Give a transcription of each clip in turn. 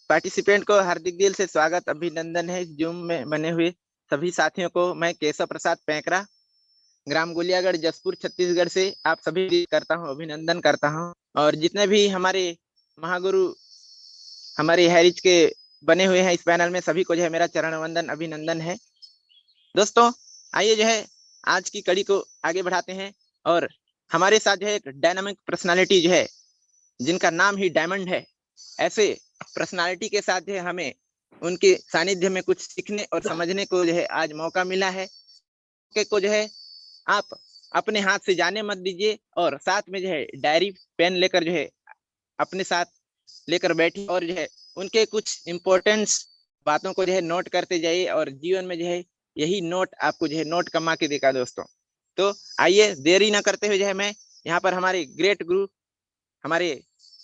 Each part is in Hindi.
पार्टिसिपेंट को हार्दिक दिल से स्वागत अभिनंदन है। जूम में बने हुए सभी साथियों को मैं केशव प्रसाद पैंकरा, ग्राम गुलियागढ़, जसपुर, छत्तीसगढ़ से आप सभी करता हूं, अभिनंदन करता हूं। और जितने भी हमारे महागुरु हमारे हैरिज के बने हुए हैं इस पैनल में, सभी को जो है मेरा चरण वंदन अभिनंदन है। दोस्तों आइए जो है आज की कड़ी को आगे बढ़ाते हैं। और हमारे साथ जो है एक डायनामिक पर्सनालिटी जो है, जिनका नाम ही डायमंड है, ऐसे पर्सनालिटी के साथ जो है हमें उनके सानिध्य में कुछ सीखने और समझने को जो है आज मौका मिला है। को जो है आप अपने हाथ से जाने मत दीजिए और साथ में जो है डायरी पेन लेकर जो है अपने साथ लेकर बैठिए और जो है उनके कुछ इम्पोर्टेंस बातों को जो है नोट करते जाइए और जीवन में जो है यही नोट आपको जो है नोट कमा के देगा दोस्तों। तो आइए देरी ना करते हुए जो है मैं यहाँ पर हमारे ग्रेट गुरु, हमारे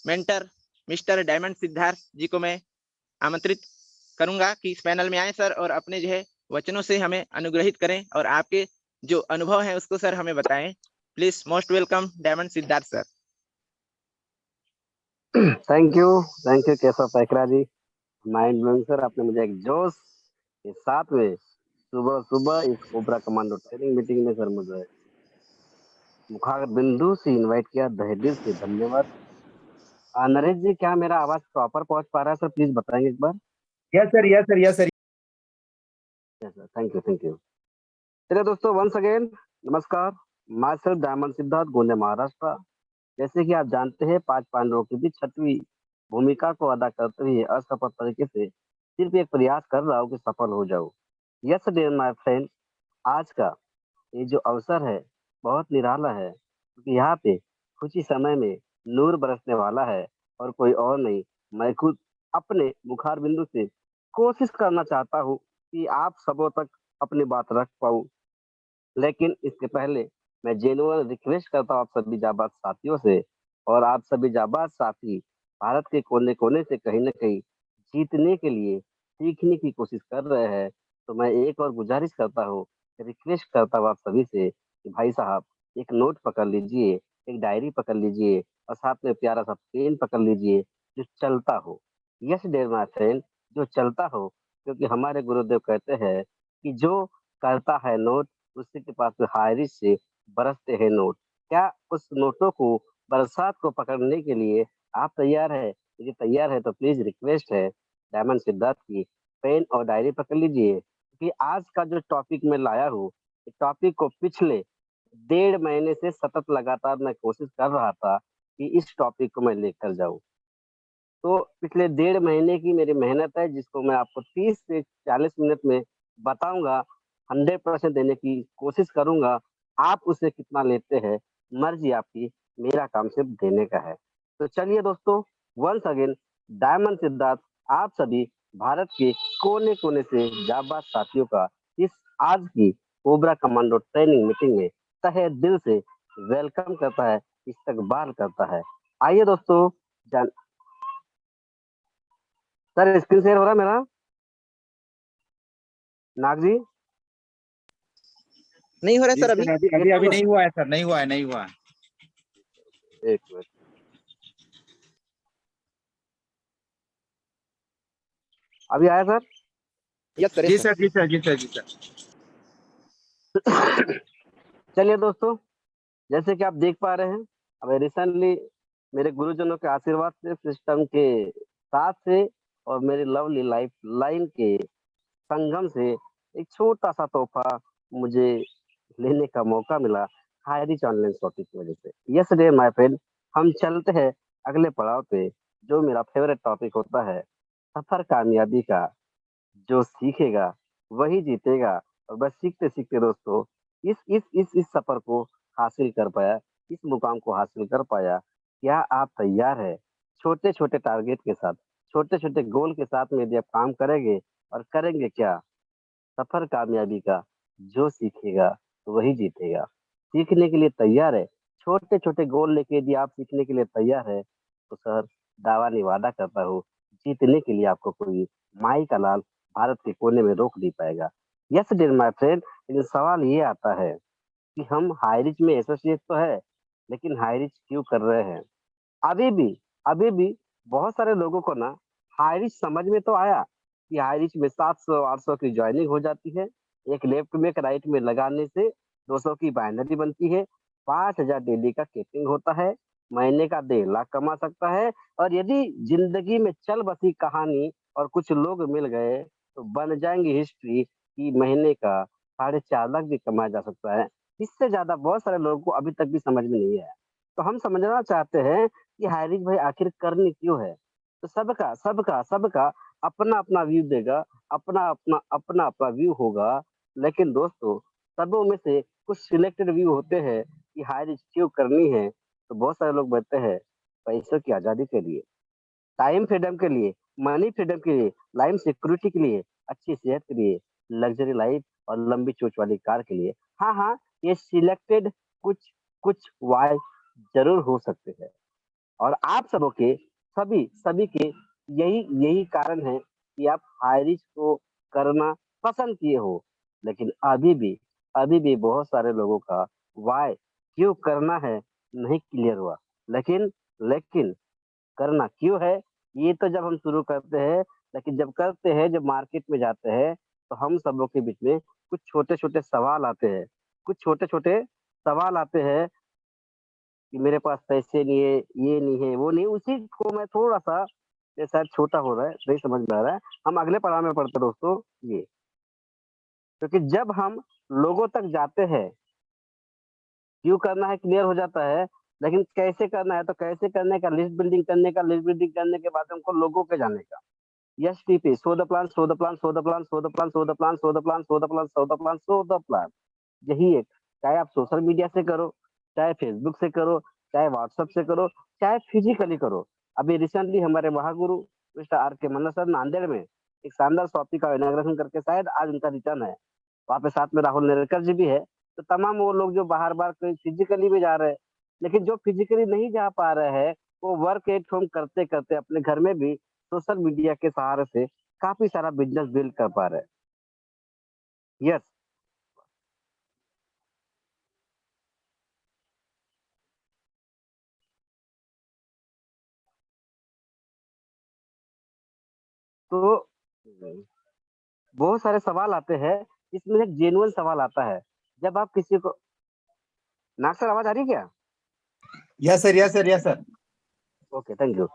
मेंटर मिस्टर डायमंड सिद्धार्थ जी को मैं आमंत्रित करूंगा कि इस पैनल में आए सर और अपने जो है वचनों से हमें अनुग्रहित करें और आपके जो अनुभव है उसको सर हमें बताएं। Please most welcome diamond Siddharth sir. Thank you Keshav Paikra ji. Mind blowing sir, आपने मुझे एक जोश के साथ में सुबह सुबह इस कोबरा कमांडो ट्रेनिंग मीटिंग में सर मुझे मुखार बिंदु से इनवाइट किया। तहे दिल से धन्यवाद। नरेश जी, क्या मेरा आवाज प्रॉपर पहुंच पा रहा है सर? प्लीज बताएंगे एक बार। Yes sir, yes sir, yes sir. Yes sir, thank you. चलिए दोस्तों, वंस अगेन नमस्कार। Myself diamond Siddharth, Gondia, Maharashtra. जैसे कि आप जानते हैं, 5 पांडवों की भी 6वीं भूमिका को अदा करते हुए असफल तरीके से सिर्फ एक प्रयास कर रहा हूँ कि सफल हो जाऊं। यस डियर माय फ्रेंड, आज का ये जो अवसर है बहुत निराला है, क्योंकि यहाँ पे कुछ ही समय में नूर बरसने वाला है और कोई और नहीं, मैं खुद अपने मुखार बिंदु से कोशिश करना चाहता हूँ कि आप सबों तक अपनी बात रख पाऊँ। लेकिन इसके पहले मैं जेन्युइन रिक्वेस्ट करता हूँ आप सभी जाबाज साथियों से, और आप सभी जाबाज साथी भारत के कोने कोने से कहीं ना कहीं जीतने के लिए सीखने की कोशिश कर रहे हैं। तो मैं एक और गुजारिश करता हूँ, रिक्वेस्ट करता हूँ आप सभी से कि भाई साहब, एक नोट पकड़ लीजिए, एक डायरी पकड़ लीजिए और साथ में प्यारा सा पेन पकड़ लीजिए जो चलता हो। यस डियर माय फ्रेंड, जो चलता हो, क्योंकि हमारे गुरुदेव कहते हैं कि जो करता है नोट, उसी के पास में हारिस से बरसते हैं नोट। क्या उस नोटों को, बरसात को पकड़ने के लिए आप तैयार है? यदि तैयार है तो प्लीज रिक्वेस्ट है डायमंड सिद्धार्थ की, पेन और डायरी पकड़ लीजिए, क्योंकि आज का जो टॉपिक मैं लाया हूँ, इस टॉपिक को पिछले 1.5 महीने से सतत लगातार मैं कोशिश कर रहा था कि इस टॉपिक को मैं लेकर जाऊं। तो पिछले 1.5 महीने की मेरी मेहनत है, जिसको मैं आपको 30 से 40 मिनट में बताऊंगा। 100% देने की कोशिश करूंगा। आप उसे कितना लेते हैं, मर्जी आपकी, मेरा काम सिर्फ देने का है। तो चलिए दोस्तों, वंस अगेन डायमंड सिद्धार्थ आप सभी भारत के कोने कोने से जाबाज साथियों का इस आज की कोबरा कमांडो ट्रेनिंग मीटिंग में तहे दिल से वेलकम करता है, इस्तकबाल करता है। आइए दोस्तों, जान सर, स्क्रीन शेयर हो रहा है मेरा? नाग जी, नहीं हो रहा जी सर सर, अभी। अभी अभी अभी नहीं हुआ है सर, नहीं हुआ है, नहीं हुआ है। एक मिनट। अभी आया सर? यस सर, जी यस सर, जी सर, जी सर, जी सर। चलिए दोस्तों, जैसे कि आप देख पा रहे हैं, अभी रिसेंटली मेरे गुरुजनों के आशीर्वाद से, सिस्टम के साथ से और मेरी लवली लाइफ लाइन के संगम से एक छोटा सा तोहफा मुझे लेने का मौका मिला, हाईरिच ऑनलाइन शॉपिंग की वजह से। यस डे माय फ्रेंड, हम चलते हैं अगले पड़ाव पे, जो मेरा फेवरेट टॉपिक होता है, सफर कामयाबी का। जो सीखेगा वही जीतेगा। और बस सीखते सीखते दोस्तों, इस सफर को हासिल कर पाया, इस मुकाम को हासिल कर पाया। क्या आप तैयार है? छोटे छोटे टारगेट के साथ, छोटे छोटे गोल के साथ में यदि आप काम करेंगे, और करेंगे क्या, सफर कामयाबी का। जो सीखेगा वही जीतेगा। सीखने के लिए तैयार है? छोटे छोटे गोल लेके यदि आप सीखने के लिए तैयार है, तो सर दावा नहीं वादा करता हूँ, जीतने के लिए आपको कोई माई का लाल भारत के कोने में रोक नहीं पाएगा। यस डियर माय फ्रेंड, लेकिन सवाल ये आता है कि हम हाईरिच में एसोसिएट तो है, लेकिन हाईरिच क्यों कर रहे हैं? अभी भी अभी भी बहुत सारे लोगों को ना हाई रिच समझ में तो आया कि हाई रिच में 700-800 की ज्वाइनिंग हो जाती है, एक लेफ्ट में एक राइट में लगाने से 200 की बाइनरी बनती है, 5,000 डेली का केपिंग होता है, महीने का 1.5 लाख कमा सकता है। और यदि जिंदगी में चल बसी कहानी और कुछ लोग मिल गए तो बन जाएंगी हिस्ट्री कि महीने का 4.5 लाख भी कमाया जा सकता है। इससे ज्यादा बहुत सारे लोगों को अभी तक भी समझ में नहीं आया। तो हम समझना चाहते हैं कि हायरिक भाई आखिर करनी क्यों है। तो सबका सबका सबका अपना अपना व्यू देगा, अपना अपना अपना अपना व्यू होगा। लेकिन दोस्तों, सबों में से कुछ सिलेक्टेड व्यू होते हैं कि हायरिक क्यों करनी है। तो बहुत सारे लोग बोलते हैं पैसों की आजादी के लिए, टाइम फ्रीडम के लिए, मनी फ्रीडम के लिए, लाइफ सिक्योरिटी के लिए, अच्छी सेहत के लिए, लग्जरी लाइफ और लंबी चोच वाली कार के लिए। हाँ हाँ, ये सिलेक्टेड कुछ कुछ वाई जरूर हो सकते हैं। और आप सबों के सभी सभी के यही यही कारण है कि आप हाई रिस्क को करना पसंद किए हो। लेकिन अभी भी बहुत सारे लोगों का वाई क्यों करना है नहीं क्लियर हुआ। लेकिन लेकिन करना क्यों है, ये तो जब हम शुरू करते हैं। लेकिन जब करते हैं, जब मार्केट में जाते हैं, तो हम सबों के बीच में कुछ छोटे-छोटे सवाल आते हैं। कुछ छोटे-छोटे सवाल आते हैं कि मेरे पास पैसे नहीं है, ये नहीं है, वो नहीं। उसी को मैं थोड़ा-सा, ये शायद छोटा हो रहा है, नहीं समझ में आ रहा है। हम अगले पड़ाव में पढ़ते हैं दोस्तों ये। क्योंकि जब हम लोगों तक जाते हैं, क्यों करना है क्लियर हो जाता है। लेकिन कैसे करना है, तो कैसे करने का, लिस्ट बिल्डिंग करने का, लिस्ट बिल्डिंग करने के बाद हमको लोगों पे जाने का। STP, show the plan, show the plan, show the plan, show the plan, show the plan, show the plan, show the plan, show the plan, show the plan. यही एक, चाहे आप सोशल मीडिया से करो, चाहे फेसबुक से करो, चाहे व्हाट्सएप से करो, चाहे फिजिकली करो। अभी रिसेंटली हमारे महागुरु मिस्टर आर के मन्ना सर नांदेड़ में एक शानदार शॉपिंग का इनॉग्रेशन करके शायद आज उनका रिटर्न है। वहाँ पे साथ में राहुल नेरेकर जी भी है। तो तमाम वो लोग जो बाहर-बाहर कहीं फिजिकली भी जा रहे हैं, लेकिन जो फिजिकली नहीं जा पा रहे हैं, वो वर्क एट होम करते-करते अपने घर में भी सोशल मीडिया के सहारे से काफ़ी सारा बिज़नेस बिल्ड कर पा रहे हैं। यस, तो बहुत सारे सवाल आते हैं, इसमें एक जेन्युइन सवाल आता है। जब आप किसी को, नाग सर आवाज़ आ रही है क्या? Yes sir, yes sir, yes sir. Okay, thank you.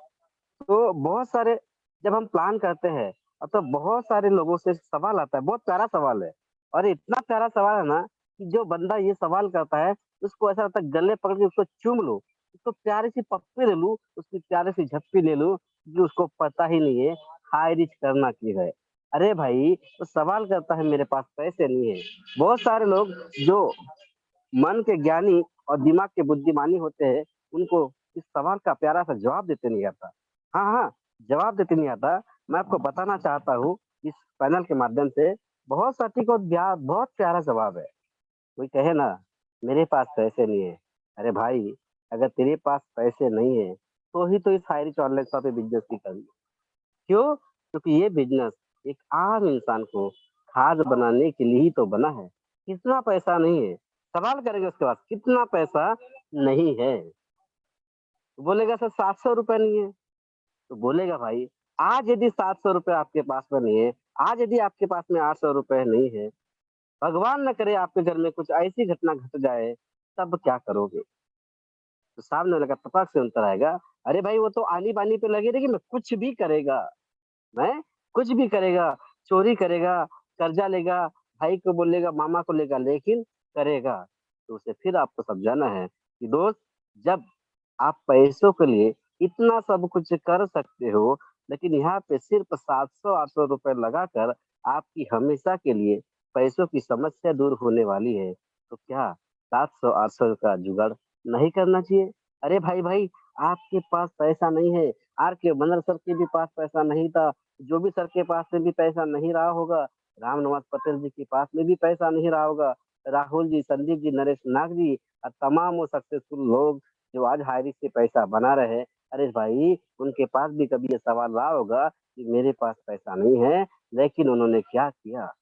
तो बहुत सारे, जब हम प्लान करते हैं, तो बहुत सारे लोगों से सवाल आता है, बहुत प्यारा सवाल है। और इतना प्यारा सवाल है ना कि जो बंदा ये सवाल करता है, उसको ऐसा लगता है गले पकड़ के उसको चूम लूँ, उसको प्यारी सी पप्पी ले लूँ, उसकी प्यारी सी झप्पी ले लूँ, कि उसको पता ही नहीं है हाई रिच करना क्यों है। अरे भाई, तो सवाल करता है मेरे पास पैसे नहीं है। बहुत सारे लोग जो मन के ज्ञानी और दिमाग के बुद्धिमानी होते हैं, उनको इस सवाल का प्यारा सा जवाब देते नहीं आता। हाँ, हाँ, जवाब देते नहीं आता। मैं आपको बताना चाहता हूँ इस पैनल के माध्यम से, बहुत सटीक और बहुत प्यारा जवाब है। कोई कहे ना मेरे पास पैसे नहीं है, अरे भाई, अगर तेरे पास पैसे नहीं है, तो ही तो इस high rich online shopping business की कर। क्यों? क्योंकि ये बिज़नेस एक आम इंसान को खाद बनाने के लिए ही तो बना है। कितना पैसा नहीं है? सवाल करेंगे उसके बाद, कितना पैसा नहीं है? तो बोलेगा सर ₹700 नहीं है। तो बोलेगा भाई, आज यदि ₹700 आपके पास में नहीं है, आज यदि आपके पास में ₹800 नहीं है, भगवान न करे आपके घर में कुछ ऐसी घटना घट जाए, तब क्या करोगे? तो सामने वाले का टपक से उत्तर आएगा, अरे भाई वो तो आनी-बानी पे लगी रहेगी, मैं कुछ भी करेगा। हैं? कुछ भी करेगा, चोरी करेगा, कर्जा लेगा, भाई को बोलेगा, मामा को लेगा, लेकिन करेगा। तो उसे फिर आपको समझाना है कि दोस्त, जब आप पैसों के लिए इतना सब कुछ कर सकते हो, लेकिन यहाँ पे सिर्फ 700-800 रुपए लगाकर आपकी हमेशा के लिए पैसों की समस्या दूर होने वाली है, तो क्या 700-800 का जुगाड़ नहीं करना चाहिए? अरे भाई, आपके पास पैसा नहीं है, आर के मनर सर के भी पास पैसा नहीं था, जो भी सर के पास में भी पैसा नहीं रहा होगा, राम निवास पटेल जी के पास में भी पैसा नहीं रहा होगा, राहुल जी, संदीप जी, नरेश नाग जी और तमाम वो सक्सेसफुल लोग जो आज हाई रिस्क से पैसा बना रहे हैं, अरे भाई, उनके पास भी कभी ये सवाल रहा होगा कि मेरे पास पैसा नहीं है, लेकिन उन्होंने क्या किया?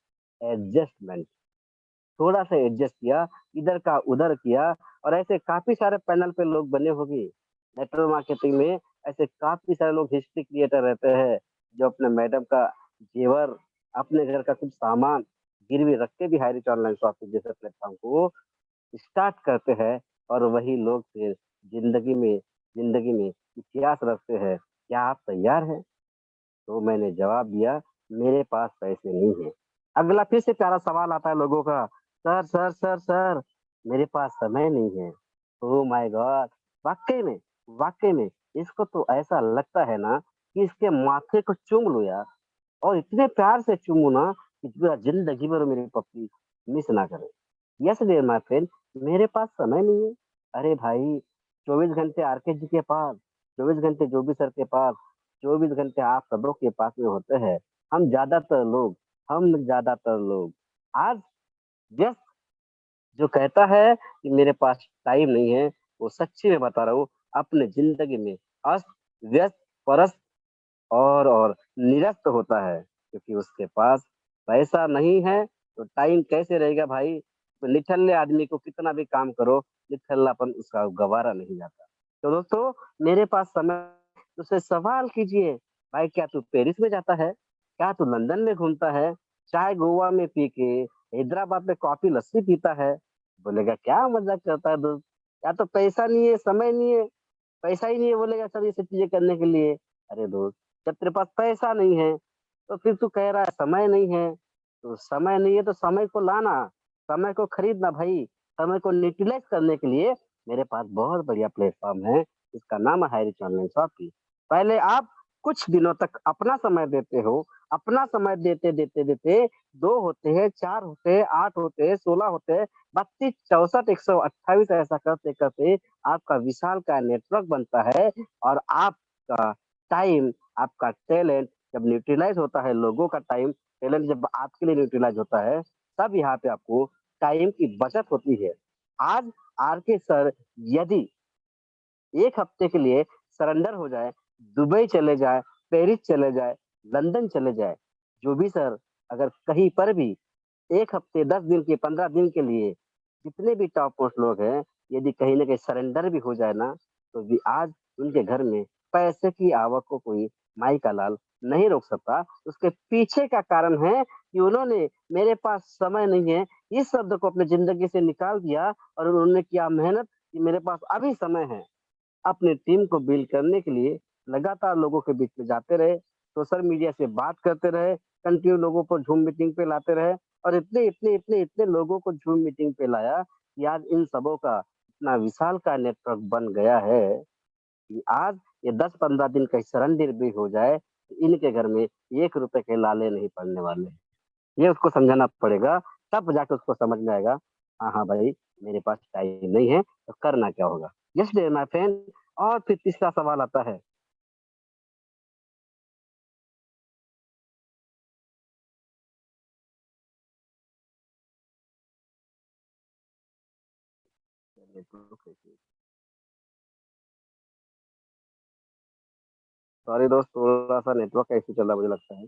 एडजस्टमेंट, थोड़ा-सा एडजस्ट किया, इधर का उधर किया। और ऐसे काफ़ी सारे पैनल पे लोग बने होंगे। नेटवर्क मार्केटिंग में ऐसे काफ़ी सारे लोग हिस्ट्री क्रिएटर रहते हैं, जो अपने मैडम का जेवर, अपने घर का कुछ सामान गिरवी रख के भी हाई रिच ऑनलाइन शॉपिंग जैसे प्लेटफॉर्म को स्टार्ट करते हैं, और वही लोग फिर जिंदगी में इतिहास रचते हैं। क्या आप तैयार हैं? तो मैंने जवाब दिया, मेरे पास पैसे नहीं है। अगला फिर से प्यारा सवाल आता है लोगों का, सर सर सर सर, मेरे पास समय नहीं है। Oh my God! वाकई में, वाकई में इसको तो ऐसा लगता है ना कि इसके माथे को चूम लो यार, और इतने प्यार से चूमू ना कि पूरा जिंदगी भर मेरी पप्पी मिस ना करे। यस डियर माय फ्रेंड, मेरे पास समय नहीं है। अरे भाई, 24 घंटे आरके जी के पास, 24 घंटे जोबी सर के पास, 24 घंटे आप सबों के पास में होते हैं। हम ज्यादातर लोग हम ज्यादातर लोग आज व्यस्त, जो कहता है कि मेरे पास टाइम नहीं है, वो सच्ची में बता रहा हूँ, अपने जिंदगी में अस्त व्यस्त परस्त और निरस्त होता है, क्योंकि उसके पास पैसा नहीं है। तो टाइम कैसे रहेगा भाई? तो निठल्ले आदमी को कितना भी काम करो, निठल्लापन उसका गवारा नहीं जाता। तो दोस्तों, मेरे पास समय, उससे सवाल कीजिए, भाई क्या तू पेरिस में जाता है? क्या तू लंदन में घूमता है? चाय गोवा में पी के हैदराबाद में कॉफी लस्सी पीता है? बोलेगा क्या मजाक करता है दोस्त, या तो पैसा नहीं है, समय नहीं है, पैसा ही नहीं है बोलेगा सर ये सब चीजें करने के लिए। अरे दोस्त, जब तेरे पास पैसा नहीं है तो फिर तू कह रहा है समय नहीं है। तो समय नहीं है तो समय को लाना, समय को खरीदना भाई। समय को यूटिलाइज करने के लिए मेरे पास बहुत बढ़िया प्लेटफॉर्म है, इसका नाम है हाई रिच ऑनलाइन शॉपिंग। पहले आप कुछ दिनों तक अपना समय देते हो, अपना समय देते देते देते 2 होते हैं, 4 होते हैं, 8 होते हैं, 16 होते हैं, 32, 64, 128 ऐसा करते करते आपका विशाल का नेटवर्क बनता है, और आपका टाइम, आपका टैलेंट जब न्यूट्रलाइज होता है, लोगों का टाइम टैलेंट जब आपके लिए न्यूट्रलाइज होता है, तब यहाँ पे आपको टाइम की बचत होती है। आज आर के सर यदि 1 हफ्ते के लिए सरेंडर हो जाए, दुबई चले जाए, पेरिस चले जाए, लंदन चले जाए, जो भी सर अगर कहीं पर भी 1 हफ्ते, 10 दिन के, 15 दिन के लिए, जितने भी टॉप पोस्ट लोग हैं, यदि कहीं ना कहीं सरेंडर भी हो जाए ना, तो भी आज उनके घर में पैसे की आवक को कोई माई का लाल नहीं रोक सकता। उसके पीछे का कारण है कि उन्होंने मेरे पास समय नहीं है इस शब्द को अपनी जिंदगी से निकाल दिया, और उन्होंने किया मेहनत कि मेरे पास अभी समय है। अपनी टीम को बिल्ड करने के लिए लगातार लोगों के बीच में जाते रहे, सोशल मीडिया से बात करते रहे, कंटिन्यू लोगों को ज़ूम मीटिंग पे लाते रहे, और इतने लोगों को ज़ूम मीटिंग पे लाया कि आज इन सबों का इतना विशाल का नेटवर्क बन गया है कि आज ये 10-15 दिन का सरेंडर भी हो जाए, तो इनके घर में 1 रुपए के लाले नहीं पड़ने वाले। ये उसको समझाना पड़ेगा, तब जाके उसको समझ में आएगा, हाँ, हाँ भाई, मेरे पास टाइम नहीं है, तो करना क्या होगा? Yes dear my friend. और फिर तीसरा सवाल आता है, सॉरी दोस्त, थोड़ा सा नेटवर्क का इशू चल रहा है मुझे लगता है।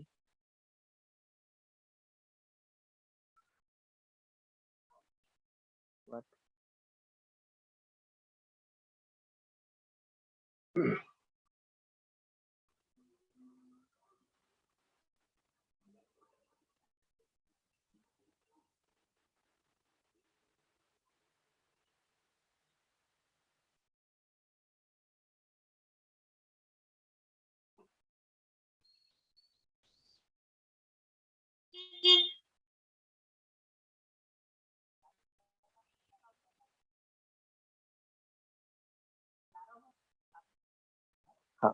हाँ,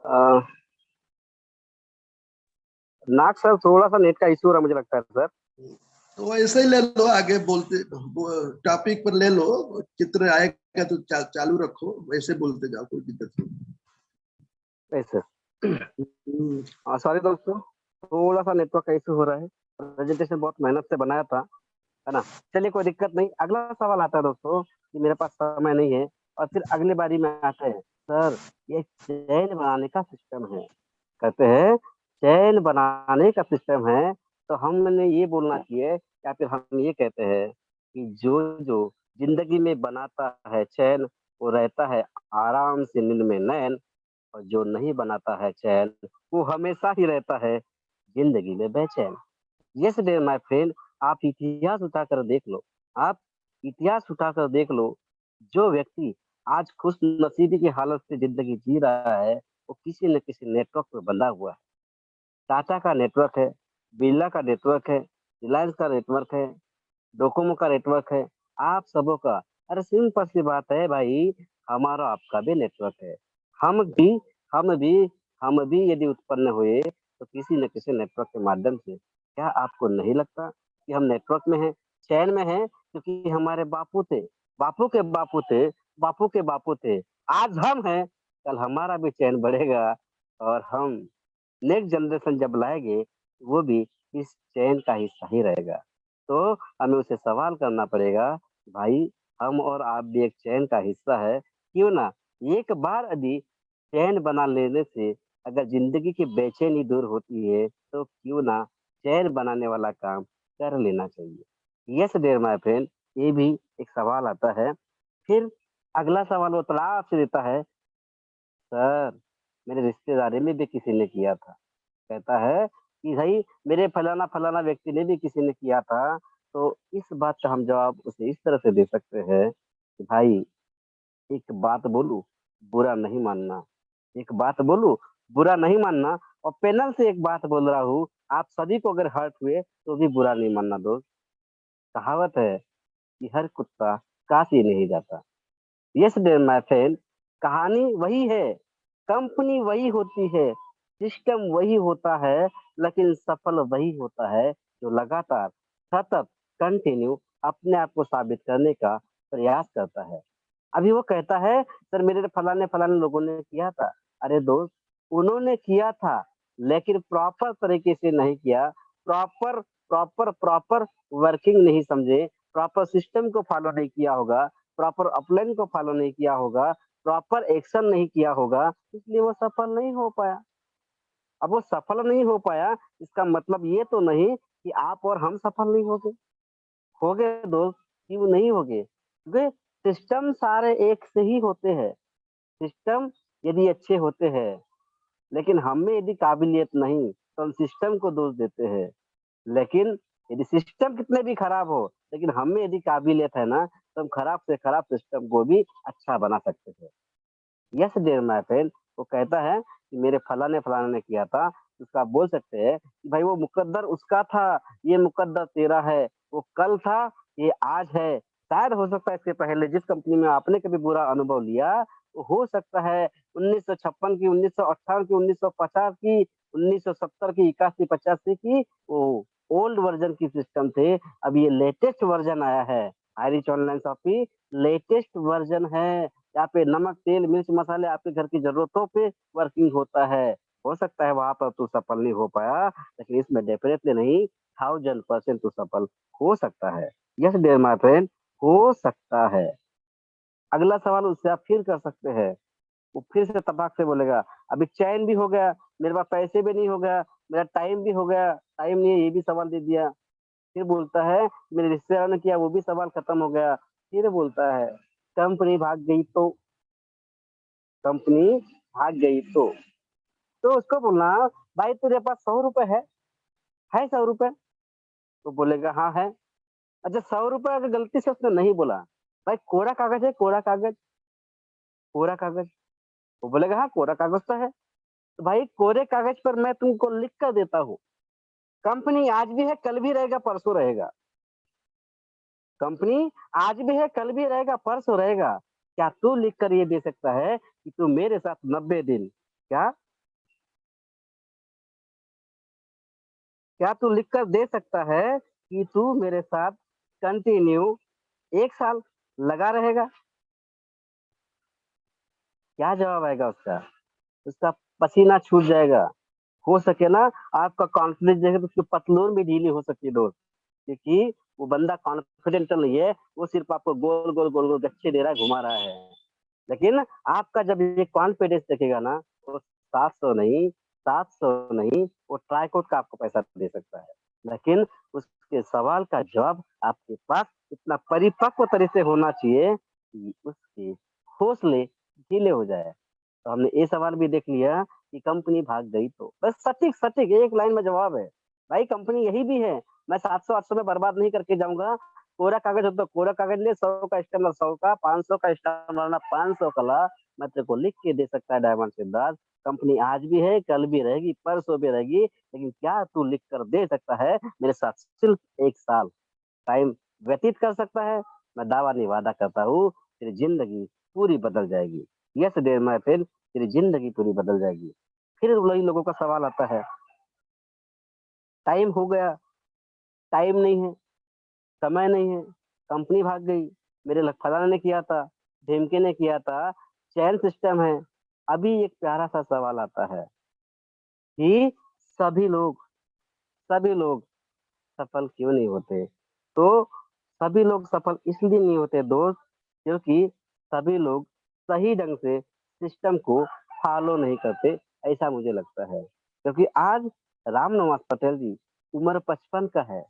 अ, नाग सर, थोड़ा सा नेट का इशू हो रहा है मुझे लगता है सर। तो ऐसे ही ले लो, आगे बोलते टॉपिक पर ले लो, चित्र आएगा तो चालू रखो, वैसे बोलते जाओ, कोई दिक्कत ऐसे नहीं। सॉरी दोस्तों, थोड़ा सा नेटवर्क का इशू हो रहा है। प्रेजेंटेशन बहुत मेहनत से बनाया था, है ना? चलिए, कोई दिक्कत नहीं। अगला सवाल आता है दोस्तों कि मेरे पास समय नहीं है, और फिर अगली बारी में आते हैं, सर ये चैन बनाने का सिस्टम है। कहते हैं चैन बनाने का सिस्टम है, तो हमने ये बोलना चाहिए, या फिर हम ये कहते हैं कि जो जो जिंदगी में बनाता है चैन, वो रहता है आराम से नींद में नैन। और जो नहीं बनाता है चैन वो हमेशा ही रहता है जिंदगी में बेचैन। यस डियर माय फ्रेंड, आप इतिहास उठाकर देख लो, आप इतिहास उठाकर देख लो। जो व्यक्ति आज खुश नसीबी की हालत से जिंदगी जी रहा है वो किसी न किसी नेटवर्क पर बंधा हुआ है। टाटा का नेटवर्क है, बिरला का नेटवर्क है, रिलायंस का नेटवर्क है, डोकोमो का नेटवर्क है, आप सबों का। अरे सिंपल सी बात है भाई, हमारा आपका भी नेटवर्क है। हम भी हम भी हम भी यदि उत्पन्न हुए तो किसी न किसी नेटवर्क के माध्यम से। क्या आपको नहीं लगता कि हम नेटवर्क में हैं, चैन में हैं? क्योंकि हमारे बापू थे, बापू के बापू थे, बापू के बापू थे। आज हम हैं, कल हमारा भी चैन बढ़ेगा और हम नेक्स्ट जनरेशन जब लाएंगे वो भी इस चैन का हिस्सा ही रहेगा। तो हमें उसे सवाल करना पड़ेगा, भाई हम और आप भी एक चैन का हिस्सा है, क्यों ना एक बार यदि चैन बना लेने से अगर जिंदगी की बेचैनी दूर होती है तो क्यों ना चैन बनाने वाला काम कर लेना चाहिए। यस डियर माय फ्रेंड, ये भी एक सवाल आता है। फिर अगला सवाल वो तलाश से देता है, सर मेरे रिश्तेदारी में भी किसी ने किया था। कहता है कि भाई मेरे फलाना फलाना व्यक्ति ने भी किसी ने किया था। तो इस बात का हम जवाब उसे इस तरह से दे सकते हैं कि भाई एक बात बोलूं, बुरा नहीं मानना। एक बात बोलूं, बुरा नहीं मानना। और पैनल से एक बात बोल रहा हूँ, आप सभी को अगर हर्ट हुए तो भी बुरा नहीं मानना दोस्त। कहावत है कि हर कुत्ता काशी नहीं जाता। यस डियर माय फ्रेंड, कहानी वही है, कंपनी वही होती है, सिस्टम वही होता है, लेकिन सफल वही होता है जो लगातार सतत कंटिन्यू अपने आप को साबित करने का प्रयास करता है। अभी वो कहता है सर मेरे फलाने फलाने लोगों ने किया था। अरे दोस्त, उन्होंने किया था लेकिन प्रॉपर तरीके से नहीं किया, प्रॉपर प्रॉपर प्रॉपर वर्किंग नहीं समझे, प्रॉपर सिस्टम को फॉलो नहीं किया होगा, प्रॉपर अपलाइन को फॉलो नहीं किया होगा, प्रॉपर एक्शन नहीं किया होगा, इसलिए वो सफल नहीं हो पाया। अब वो सफल नहीं हो पाया, इसका मतलब ये तो नहीं कि आप और हम सफल नहीं हो गए दोस्त, क्यों नहीं हो गए? क्योंकि सिस्टम सारे एक से ही होते हैं। सिस्टम यदि अच्छे होते हैं लेकिन हम में यदि काबिलियत नहीं तो हम सिस्टम को दोष देते हैं। लेकिन यदि सिस्टम कितने भी खराब हो लेकिन हम में यदि काबिलियत है ना तो हम खराब से खराब सिस्टम को भी अच्छा बना सकते हैं। यस डियर माय फ्रेंड, वो कहता है कि मेरे फलाने फलाने ने किया था। उसका आप बोल सकते हैं कि भाई वो मुकद्दर उसका था, ये मुकद्दर तेरा है। वो कल था, ये आज है। शायद हो सकता है इसके पहले जिस कंपनी में आपने कभी बुरा अनुभव लिया वो हो सकता है 1956 की, 1958 की, 1950 की, 1970 की, 81 85 की वो ओल्ड वर्जन की सिस्टम थे। अब ये लेटेस्ट वर्जन आया है, Irish online shoppy latest version है। यहाँ पे नमक तेल मिर्च मसाले आपके घर की जरूरतों पे वर्किंग होता है। हो सकता है वहां पर तू सफल नहीं हो पाया लेकिन इसमें डेफिनेटली नहीं, 1000% तू सफल हो सकता है। यस डियर माय फ्रेंड, हो सकता है। अगला सवाल उससे आप फिर कर सकते हैं। वो फिर से तबाक से बोलेगा, अभी चैन भी हो गया, मेरे पास पैसे भी नहीं हो गया, मेरा टाइम भी हो गया, टाइम नहीं है ये भी सवाल दे दिया। फिर बोलता है मेरे रिश्तेदारों ने किया, वो भी सवाल खत्म हो गया। फिर बोलता है कंपनी भाग गई तो, कंपनी भाग गई तो उसको बोलना, भाई तेरे पास 100 रुपए है 100 रुपए? तो बोलेगा हाँ है। अच्छा 100 रुपए अगर गलती से उसने नहीं बोला, भाई कोरा कागज है, कोरा कागज, कोरा कागज। वो बोलेगा हाँ कोरा कागज तो है। तो भाई कोरे कागज पर मैं तुमको लिख कर देता हूँ, कंपनी आज भी है कल भी रहेगा परसों रहेगा, कंपनी आज भी है कल भी रहेगा परसों रहेगा। क्या तू लिख कर ये दे सकता है कि तू मेरे साथ 90 दिन, क्या क्या तू लिख कर दे सकता है कि तू मेरे साथ कंटिन्यू 1 साल लगा रहेगा? क्या जवाब आएगा उसका? उसका पसीना छूट जाएगा। हो सके ना आपका कॉन्फिडेंस देखे तो उसकी पतलून भी ढीली हो सकती है दोस्त, क्योंकि वो बंदा कॉन्फिडेंटल नहीं है, वो सिर्फ आपको गोल गोल गोल गोल गच्छे दे रहा है, घुमा रहा है। लेकिन आपका जब ये कॉन्फिडेंस देखेगा ना तो 700 नहीं, 700 नहीं, वो ट्राईकोट का आपको पैसा दे सकता है। लेकिन उसके सवाल का जवाब आपके पास इतना परिपक्व तरह से होना चाहिए कि उसके हौसले ढीले हो जाए। तो हमने ये सवाल भी देख लिया कि कंपनी भाग गई तो बस सटीक सटीक एक लाइन में जवाब है। भाई कंपनी यही भी है, मैं 700-800 में बर्बाद नहीं करके जाऊंगा। कोरा कागज हो तो कोरा कागज ले, 100 का स्टैम्प 100 का, 500 का स्टैम्प मारना 500 का ला, मैं तेरे को लिख के दे सकता है डायमंड सिद्धार्थ। कंपनी आज भी है, कल भी रहेगी, परसों भी रहेगी, लेकिन क्या तू लिख कर दे सकता है मेरे साथ सिर्फ 1 साल टाइम व्यतीत कर सकता है? मैं दावा नहीं वादा करता हूँ, तेरी जिंदगी पूरी बदल जाएगी। यस डियर माय फ्रेंड, तेरी जिंदगी पूरी बदल जाएगी। फिर वही लोगों का सवाल आता है, टाइम हो गया, टाइम नहीं है, समय नहीं है, कंपनी भाग गई, मेरे फलाने ने किया था, ढिमके ने किया था, चैन सिस्टम है। अभी एक प्यारा सा सवाल आता है कि सभी लोग सभी लोग सफल क्यों नहीं होते? तो सभी लोग सफल इसलिए नहीं होते दोस्त, क्योंकि सभी लोग सही ढंग से सिस्टम को फॉलो नहीं करते, ऐसा मुझे लगता है। क्योंकि आज राम निवास पटेल जी उम्र 55 का है,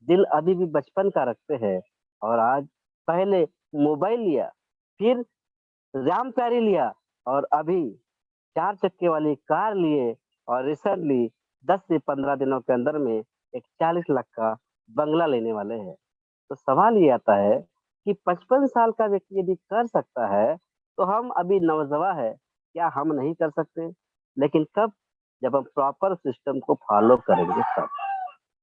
दिल अभी भी बचपन का रखते हैं, और आज पहले मोबाइल लिया, फिर राम प्यारी लिया, और अभी 4 चक्के वाली कार लिए, और रिसेंटली 10 से 15 दिनों के अंदर में एक 40 लाख का बंगला लेने वाले हैं। तो सवाल ये आता है कि 55 साल का व्यक्ति यदि कर सकता है, तो हम अभी नौजवान है, क्या हम नहीं कर सकते? लेकिन कब? जब हम प्रॉपर सिस्टम को फॉलो करेंगे तब।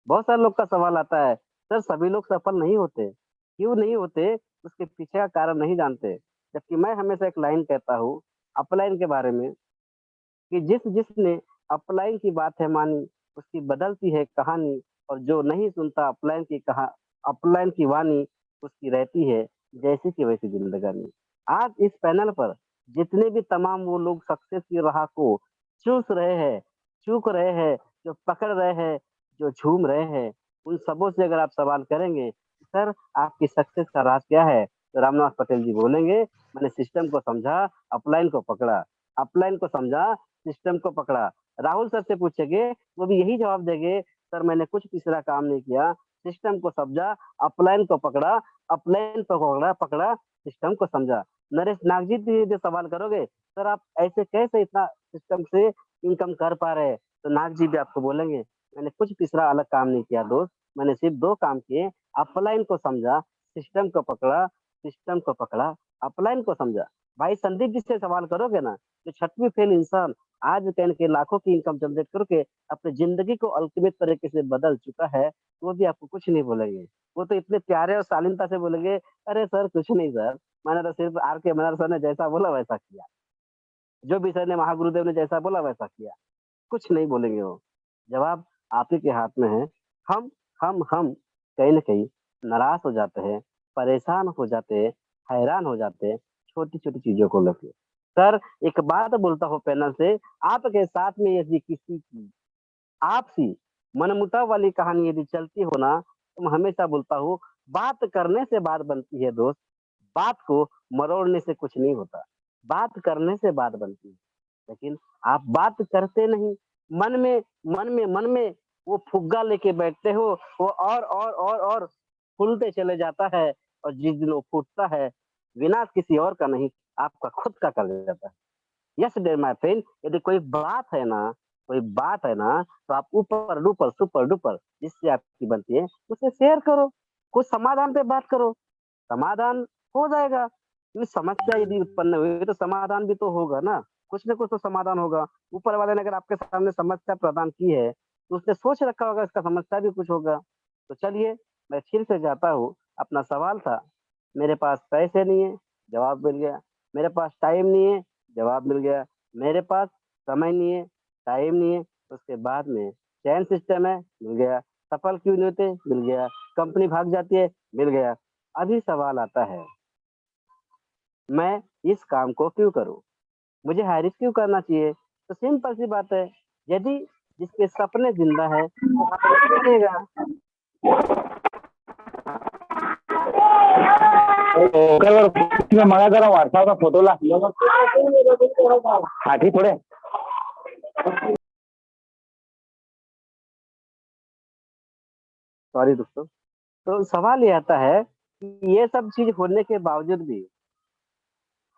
बहुत सारे लोग का सवाल आता है, सर सभी लोग सफल नहीं होते, क्यों नहीं होते? उसके पीछे का कारण नहीं जानते। जबकि मैं हमेशा एक लाइन कहता हूँ अपलाइन के बारे में, कि जिसने अपलाइन की बात है मानी, उसकी बदलती है कहानी, और जो नहीं सुनता अपलाइन की वाणी, उसकी रहती है जैसी की वैसी जिंदगानी। आज इस पैनल पर जितने भी तमाम वो लोग सक्सेस की राह को चूस रहे हैं, चूक रहे हैं, जो पकड़ रहे हैं, जो झूम रहे हैं, उन सबों से अगर आप सवाल करेंगे, सर आपकी सक्सेस का राज क्या है, तो रामनाथ पटेल जी बोलेंगे, मैंने सिस्टम को समझा, अपलाइन को पकड़ा, अपलाइन को समझा, सिस्टम को पकड़ा। राहुल सर से पूछेंगे, वो भी यही जवाब देंगे, सर मैंने कुछ तीसरा काम नहीं किया, सिस्टम को समझा, अपलाइन को पकड़ा, अपलाइन को पकड़ा पकड़ा सिस्टम को समझा। नरेश नाग जी भी जो सवाल करोगे, सर आप ऐसे कैसे इतना सिस्टम से इनकम कर पा रहे हैं, तो नाग जी भी आपको बोलेंगे, मैंने कुछ तीसरा अलग काम नहीं किया दोस्त, मैंने सिर्फ 2 काम किए, अपलाइन को समझा, सिस्टम को पकड़ा, सिस्टम को पकड़ा, अपलाइन को समझा। भाई संदीप जी से सवाल करोगे ना, जो 6वीं फेल इंसान आज कह के लाखों की इनकम जनरेट करके अपनी जिंदगी को अल्टीमेट तरीके से बदल चुका है, वो भी आपको कुछ नहीं बोलेंगे। वो तो इतने प्यारे और शालीनता से बोलेंगे, अरे सर कुछ नहीं सर, मैंने तो सिर्फ आर के मनर सर ने जैसा बोला वैसा किया, जो भी सर ने महागुरुदेव ने जैसा बोला वैसा किया। कुछ नहीं बोलेंगे वो। जवाब आप ही के हाथ में है। हम हम कहीं न कहीं नाराज़ हो जाते हैं, परेशान हो जाते हैं, हैरान हो जाते हैं, छोटी-छोटी चीज़ों को लेके। सर एक बात बोलता हूँ पैनल से, आपके साथ में यदि किसी की आपसी मनमुटाव वाली कहानी यदि चलती हो ना, तो मैं हमेशा बोलता हूँ, बात करने से बात बनती है दोस्त, बात को मरोड़ने से कुछ नहीं होता। बात करने से बात बनती है। लेकिन आप बात करते नहीं, मन में मन में वो फुग्गा लेके बैठते हो, वो और फूलते चले जाता है, और जिस दिन वो फूटता है, विनाश किसी और का नहीं, आपका खुद का कर जाता है। यस डियर माय फ्रेंड, यदि कोई बात है ना, तो आप ऊपर डुपर सुपर डुपर जिससे आपकी बनती है, उसे शेयर करो, कुछ समाधान पे बात करो, समाधान हो जाएगा। ये समस्या यदि उत्पन्न हुई तो समाधान भी तो होगा ना, कुछ न कुछ तो समाधान होगा। ऊपर वाले ने अगर आपके सामने समस्या प्रदान की है, तो उसने सोच रखा होगा इसका समस्या भी कुछ होगा। तो चलिए, मैं फिर से जाता हूँ, अपना सवाल था, मेरे पास पैसे नहीं है, जवाब मिल गया। मेरे पास टाइम नहीं है, जवाब मिल गया। मेरे पास समय नहीं है, टाइम नहीं है, उसके बाद में चैन सिस्टम है, मिल गया। सफल क्यों नहीं होते? मिल गया। कंपनी भाग जाती है, मिल गया। अभी सवाल आता है, मैं इस काम को क्यों करूं? मुझे हारिस क्यों करना चाहिए? तो सिंपल सी बात है, यदि जिसके सपने जिंदा है वो हारिस करेगा। मैं मना कर रहा हूँ व्हाट्सएप का फोटो ला हाथी थोड़े सॉरी दोस्तों। तो सवाल ये आता है कि ये सब चीज होने के बावजूद भी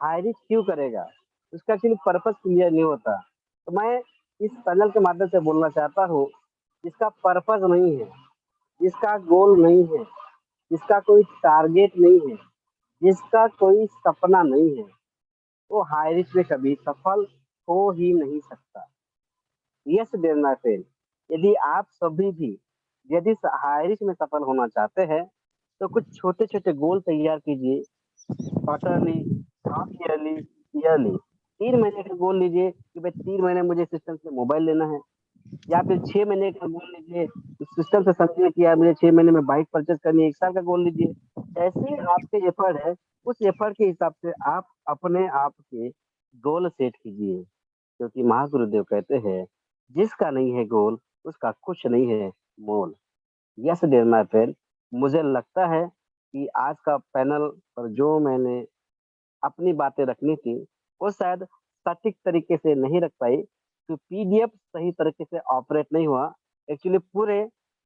हारिस क्यों करेगा? उसका एक्चुअली पर्पस क्लियर नहीं होता। तो मैं इस पैनल के माध्यम से बोलना चाहता हूँ, इसका पर्पस नहीं है, इसका गोल नहीं है, इसका कोई टारगेट नहीं है, जिसका कोई सपना नहीं है, वो हाई रिस्क में कभी सफल हो ही नहीं सकता। यस डियर माय फ्रेंड, यदि आप सभी भी यदि हाई रिस्क में सफल होना चाहते हैं तो कुछ छोटे छोटे गोल तैयार कीजिए। क्वार्टरली, हाफ ईयरली, ईयरली 3 महीने का गोल लीजिए कि भाई 3 महीने मुझे सिस्टम से मोबाइल लेना है, या फिर 6 महीने का गोल लीजिए, सिस्टम से समझिए कि यार मुझे 6 महीने में बाइक परचेज करनी है। 1 साल का गोल लीजिए। जैसे ही आपके एफर्ट है, उस एफर्ट के हिसाब से आप अपने आप के गोल सेट कीजिए, क्योंकि महागुरुदेव कहते हैं जिसका नहीं है गोल उसका कुछ नहीं है मोल। यस डियर माय फ्रेंड, मुझे लगता है कि आज का पैनल पर जो मैंने अपनी बातें रखनी थी वो शायद सटीक तरीके से नहीं रख पाई, तो पीडीएफ सही तरीके से ऑपरेट नहीं हुआ। एक्चुअली पूरे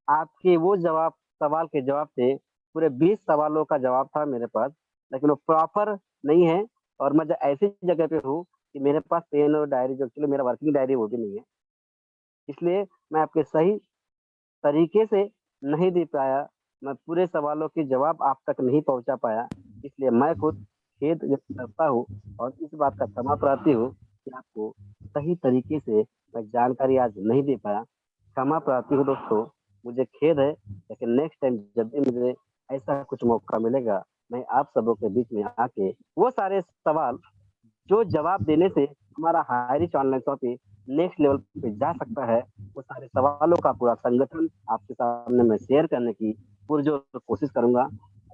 आपके वो जवाब, सवाल के जवाब थे, पूरे 20 सवालों का जवाब था मेरे पास, लेकिन वो प्रॉपर नहीं है। और मैं ऐसी जगह पे हूँ कि मेरे पास पेन और डायरी, जो एक्चुअली मेरा वर्किंग डायरी वो भी नहीं है, इसलिए मैं आपके सही तरीके से नहीं दे पाया, मैं पूरे सवालों के जवाब आप तक नहीं पहुंचा पाया। इसलिए मैं खुद खेद व्यक्त करता हूँ और इस बात का क्षमा प्रार्थी हूँ कि आपको सही तरीके से मैं जानकारी आज नहीं दे पाया। क्षमा प्रार्थी हूँ दोस्तों, मुझे खेद है, लेकिन नेक्स्ट टाइम जब भी मुझे ऐसा कुछ मौका मिलेगा, मैं आप सबों के बीच में आके वो सारे सवाल जो जवाब देने से हमारा high rich online shopping next level पे जा सकता है, वो सारे सवालों का पूरा संगठन आपके सामने मैं शेयर करने की पुरजोर कोशिश करूंगा।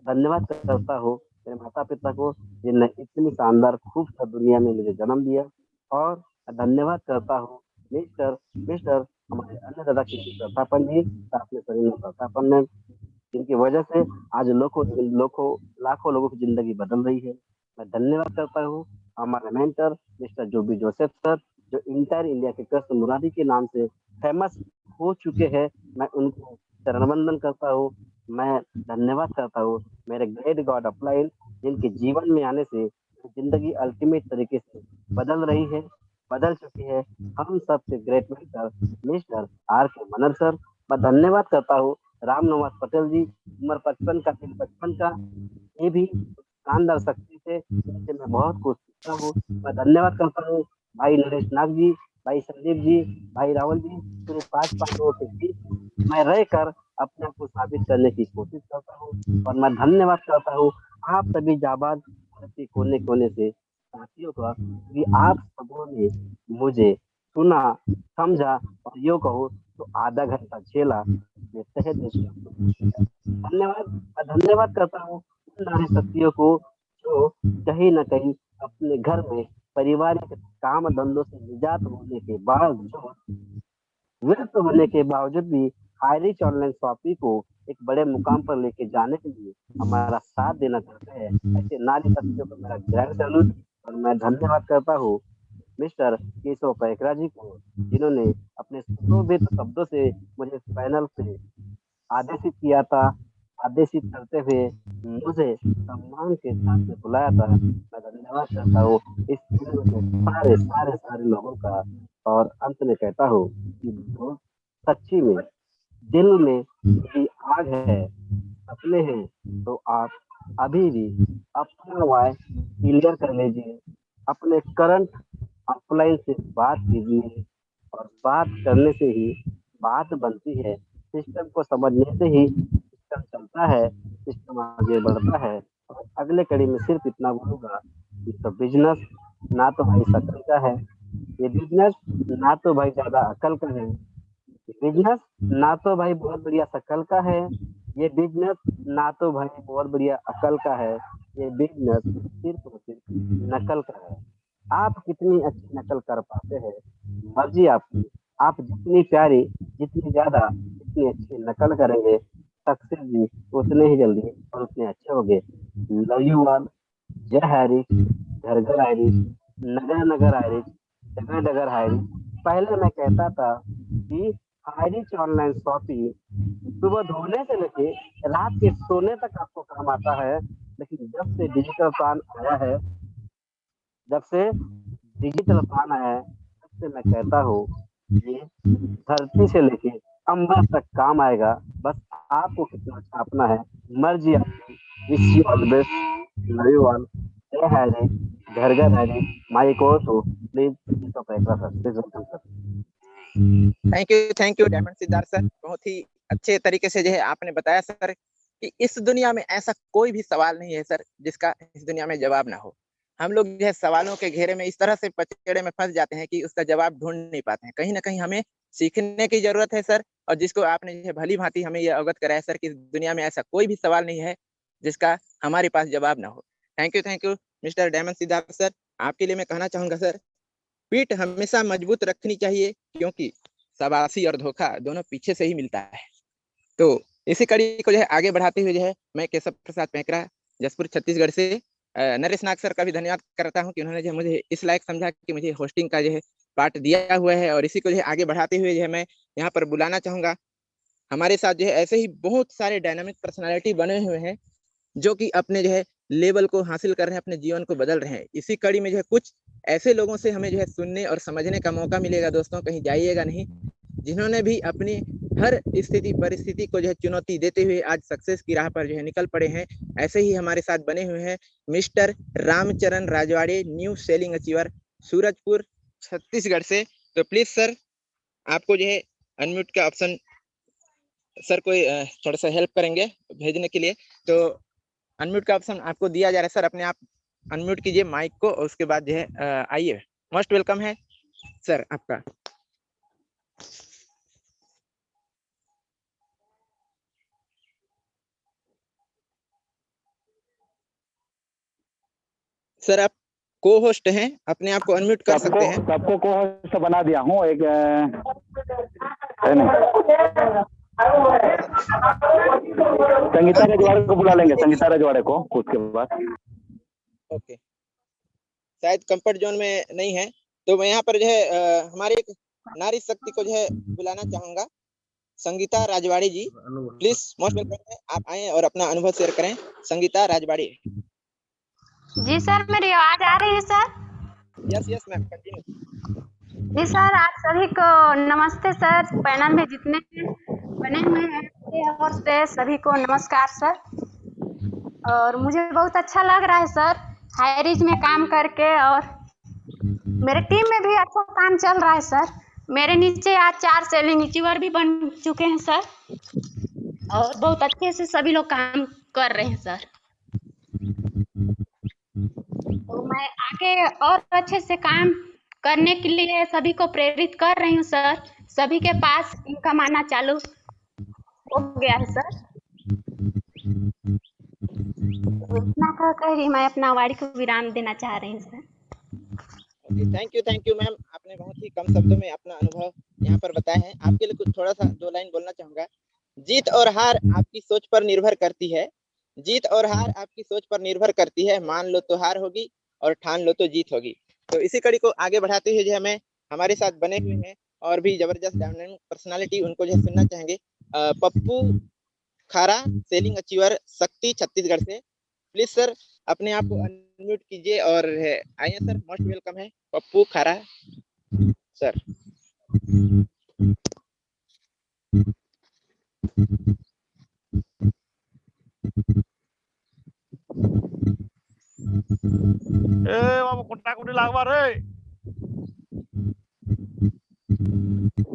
धन्यवाद करता हूँ मेरे माता पिता को, जिनने इतनी शानदार खूबसूरत दुनिया में मुझे जन्म दिया। और धन्यवाद करता हूँ मिस्टर मिस्टर हमारे अन्य दादा की प्रतापन जी, साथ में सरीन प्रतापन ने, जिनकी वजह से आज लोगों लाखों लोगों की जिंदगी बदल रही है। मैं धन्यवाद करता हूँ हमारे मेंटर मिस्टर जोबी जोसेफ सर, जो इंटायर इंडिया के कृष्ण मुरारी के नाम से फेमस हो चुके हैं। मैं उनको चरण वंदन करता हूँ। मैं धन्यवाद करता हूँ मेरे ग्रेट गॉड अपलाइन, जिनके जीवन में आने से जिंदगी अल्टीमेट तरीके से बदल रही है, बदल चुकी है। हम सबके ग्रेट मेंटर मिस्टर आर के मनर सर। मैं धन्यवाद करता हूँ राम निवास पटेल जी, उम्र 55 का, दिल 55 का, ये भी शानदार शक्ति थे, जिनसे मैं बहुत कुछ सीखा हूँ। मैं धन्यवाद करता हूँ भाई नरेश नाग जी, भाई संदीप जी, भाई रावल जी, पूरे 5 पांडवों के बीच मैं रहकर अपने आप को साबित करने की कोशिश करता हूँ। और मैं धन्यवाद करता हूँ आप सभी जाबाज भारत कोने कोने से साथियों का, कि आप सबों ने मुझे सुना, समझा और यो कहो तो आधा घंटा झेला। मैं तहे दिल से आपको धन्यवाद। मैं धन्यवाद करता हूँ उन नारी शक्तियों को जो कहीं न कहीं अपने घर में पारिवारिक काम धंधों से निजात होने के बावजूद, व्यस्त होने के बावजूद भी हाई रिच ऑनलाइन शॉपिंग को एक बड़े मुकाम पर लेके जाने के लिए हमारा साथ देना चाहते हैं। ऐसे नारी शक्तियों को मेरा ग्रैंड सैल्यूट। और मैं धन्यवाद करता हूँ मिस्टर केशव पैकरा जी को, जिन्होंने अपने सुशोभित शब्दों से मुझे इस पैनल पे आदेशित किया था, आदेशित करते हुए मुझे सम्मान के साथ में बुलाया था। मैं धन्यवाद करता हूँ इस दुनिया के सारे सारे सारे लोगों का। और अंत में कहता हूँ कि दोस्त, सच्ची में दिल में यदि आग है, सपने हैं, तो आप अभी भी अपना वाय क्लियर कर लीजिए, अपने करंट अपलाइन से बात कीजिए। और बात करने से ही बात बनती है, सिस्टम को समझने से ही सिस्टम चलता है, सिस्टम आगे बढ़ता है। और अगले कड़ी में सिर्फ इतना बोलूंगा कि तो बिजनेस ना तो भाई शक्ल का है, ये बिजनेस ना तो भाई ज्यादा अकल का है, बिजनेस ना तो भाई बहुत बढ़िया शक्ल का है, ये बिजनेस ना तो भाई बहुत बढ़िया अकल का है, ये बिजनेस सिर्फ और सिर्फ नकल का है। आप कितनी अच्छी नकल कर पाते हैं, मर्जी आपकी। आप जितनी प्यारी, जितनी ज्यादा, जितनी अच्छी नकल करेंगे, सक्सेस भी उतने ही जल्दी और उतने अच्छे होंगे। Love you all. जय हैरिस, घर घर आयरिस, नगर नगर आयरिस, जगह जगह हायरिस। पहले मैं कहता था कि हायरिस ऑनलाइन शॉपिंग सुबह धोने से लेके रात के सोने तक आपको काम आता है, लेकिन जब से डिजिटल प्लान आया है, जब से डिजिटल पाना है, उससे मैं कहता हूँ ये धरती से लेके अंबर तक काम आएगा। बस आपको कितना छापना है, मर्जी आपकी। Wish you all best, love you all, जय हैरी, घर घर हैरी, माई कोर्स हो please sir, please welcome sir. Thank you diamond Siddharth sir, बहुत ही अच्छे तरीके से जो है आपने बताया सर कि इस दुनिया में ऐसा कोई भी सवाल नहीं है सर जिसका इस दुनिया में जवाब ना हो। हम लोग जो है सवालों के घेरे में इस तरह से पचड़े में फंस जाते हैं कि उसका जवाब ढूंढ नहीं पाते हैं। कहीं ना कहीं हमें सीखने की जरूरत है सर, और जिसको आपने जो है भली भांति हमें यह अवगत कराया सर कि इस दुनिया में ऐसा कोई भी सवाल नहीं है जिसका हमारे पास जवाब ना हो। Thank you mister diamond Siddharth sir. आपके लिए मैं कहना चाहूंगा सर, पीठ हमेशा मजबूत रखनी चाहिए, क्योंकि शाबाशी और धोखा दोनों पीछे से ही मिलता है। तो इसी कड़ी को जो है आगे बढ़ाते हुए जो है मैं केशव प्रसाद पैंकरा, जसपुर छत्तीसगढ़ से नरेश नाग सर का भी धन्यवाद करता हूं कि उन्होंने जो मुझे इस लायक समझा कि मुझे होस्टिंग का जो है पार्ट दिया हुआ है। और इसी को जो है आगे बढ़ाते हुए जो है मैं यहाँ पर बुलाना चाहूंगा, हमारे साथ जो है ऐसे ही बहुत सारे डायनामिक पर्सनालिटी बने हुए हैं जो कि अपने जो है लेवल को हासिल कर रहे हैं, अपने जीवन को बदल रहे हैं। इसी कड़ी में जो है कुछ ऐसे लोगों से हमें जो है सुनने और समझने का मौका मिलेगा दोस्तों, कहीं जाइएगा नहीं, जिन्होंने भी अपनी हर स्थिति परिस्थिति को जो है चुनौती देते हुए आज सक्सेस की राह पर जो है निकल पड़े हैं। ऐसे ही हमारे साथ बने हुए हैं mister Ramcharan Rajwade, new selling achiever, Surajpur Chhattisgarh से। तो प्लीज सर, आपको जो है अनम्यूट का ऑप्शन सर कोई थोड़ा सा हेल्प करेंगे भेजने के लिए। तो अनम्यूट का ऑप्शन आपको दिया जा रहा है सर, अपने आप अनम्यूट कीजिए माइक को और उसके बाद जो है आइए। मोस्ट वेलकम है सर आपका। सर आप को होस्ट हैं, अपने आप को अनम्यूट कर सकते हैं। सबको को होस्ट बना दिया हूँ। एक संगीता रजवाड़े को बुला लेंगे, संगीता रजवाड़े को उसके बाद। ओके, शायद कंफर्ट जोन में नहीं है, तो मैं यहाँ पर जो है हमारे एक नारी शक्ति को जो है बुलाना चाहूंगा, संगीता राजवाड़ी जी। प्लीज मोस्ट वेलकम है, आप आए और अपना अनुभव शेयर करें। संगीता राजवाड़ी। जी सर, मेरी आवाज आ रही है सर? Yes ma'am, continue. जी सर, आप सभी को नमस्ते सर। पैनल में जितने बने हुए हैं और से सभी को नमस्कार सर। और मुझे बहुत अच्छा लग रहा है सर हाईरिज में काम करके, और मेरे टीम में भी अच्छा काम चल रहा है सर। मेरे नीचे आज 4 सेलिंग अचीवर भी बन चुके हैं सर, और बहुत अच्छे से सभी लोग काम कर रहे हैं सर। तो मैं आगे और अच्छे से काम करने के लिए सभी को प्रेरित कर रही हूँ सर। सभी के पास इनकम आना चालू हो गया है सर। तो इतना कहकर ही मैं अपना वाणी को विराम देना चाह रही हूँ सर। थैंक यू मैम, आपने बहुत ही कम शब्दों में अपना अनुभव यहाँ पर बताया है। आपके लिए कुछ थोड़ा सा 2 लाइन बोलना चाहूंगा। जीत और हार आपकी सोच पर निर्भर करती है, जीत और हार आपकी सोच पर निर्भर करती है। मान लो तो हार होगी और ठान लो तो जीत होगी। तो इसी कड़ी को आगे बढ़ाते हुए जो हमें हमारे साथ बने हुए हैं और भी जबरदस्त डायनामिक पर्सनालिटी, उनको जो सुनना चाहेंगे। पप्पू खारा, सेलिंग अचीवर, शक्ति छत्तीसगढ़ से। प्लीज सर, अपने आप को अनम्यूट कीजिए और आइए सर। मोस्ट वेलकम है पप्पू खारा सर। ए बाबू कोटाकुटी लागबा रे,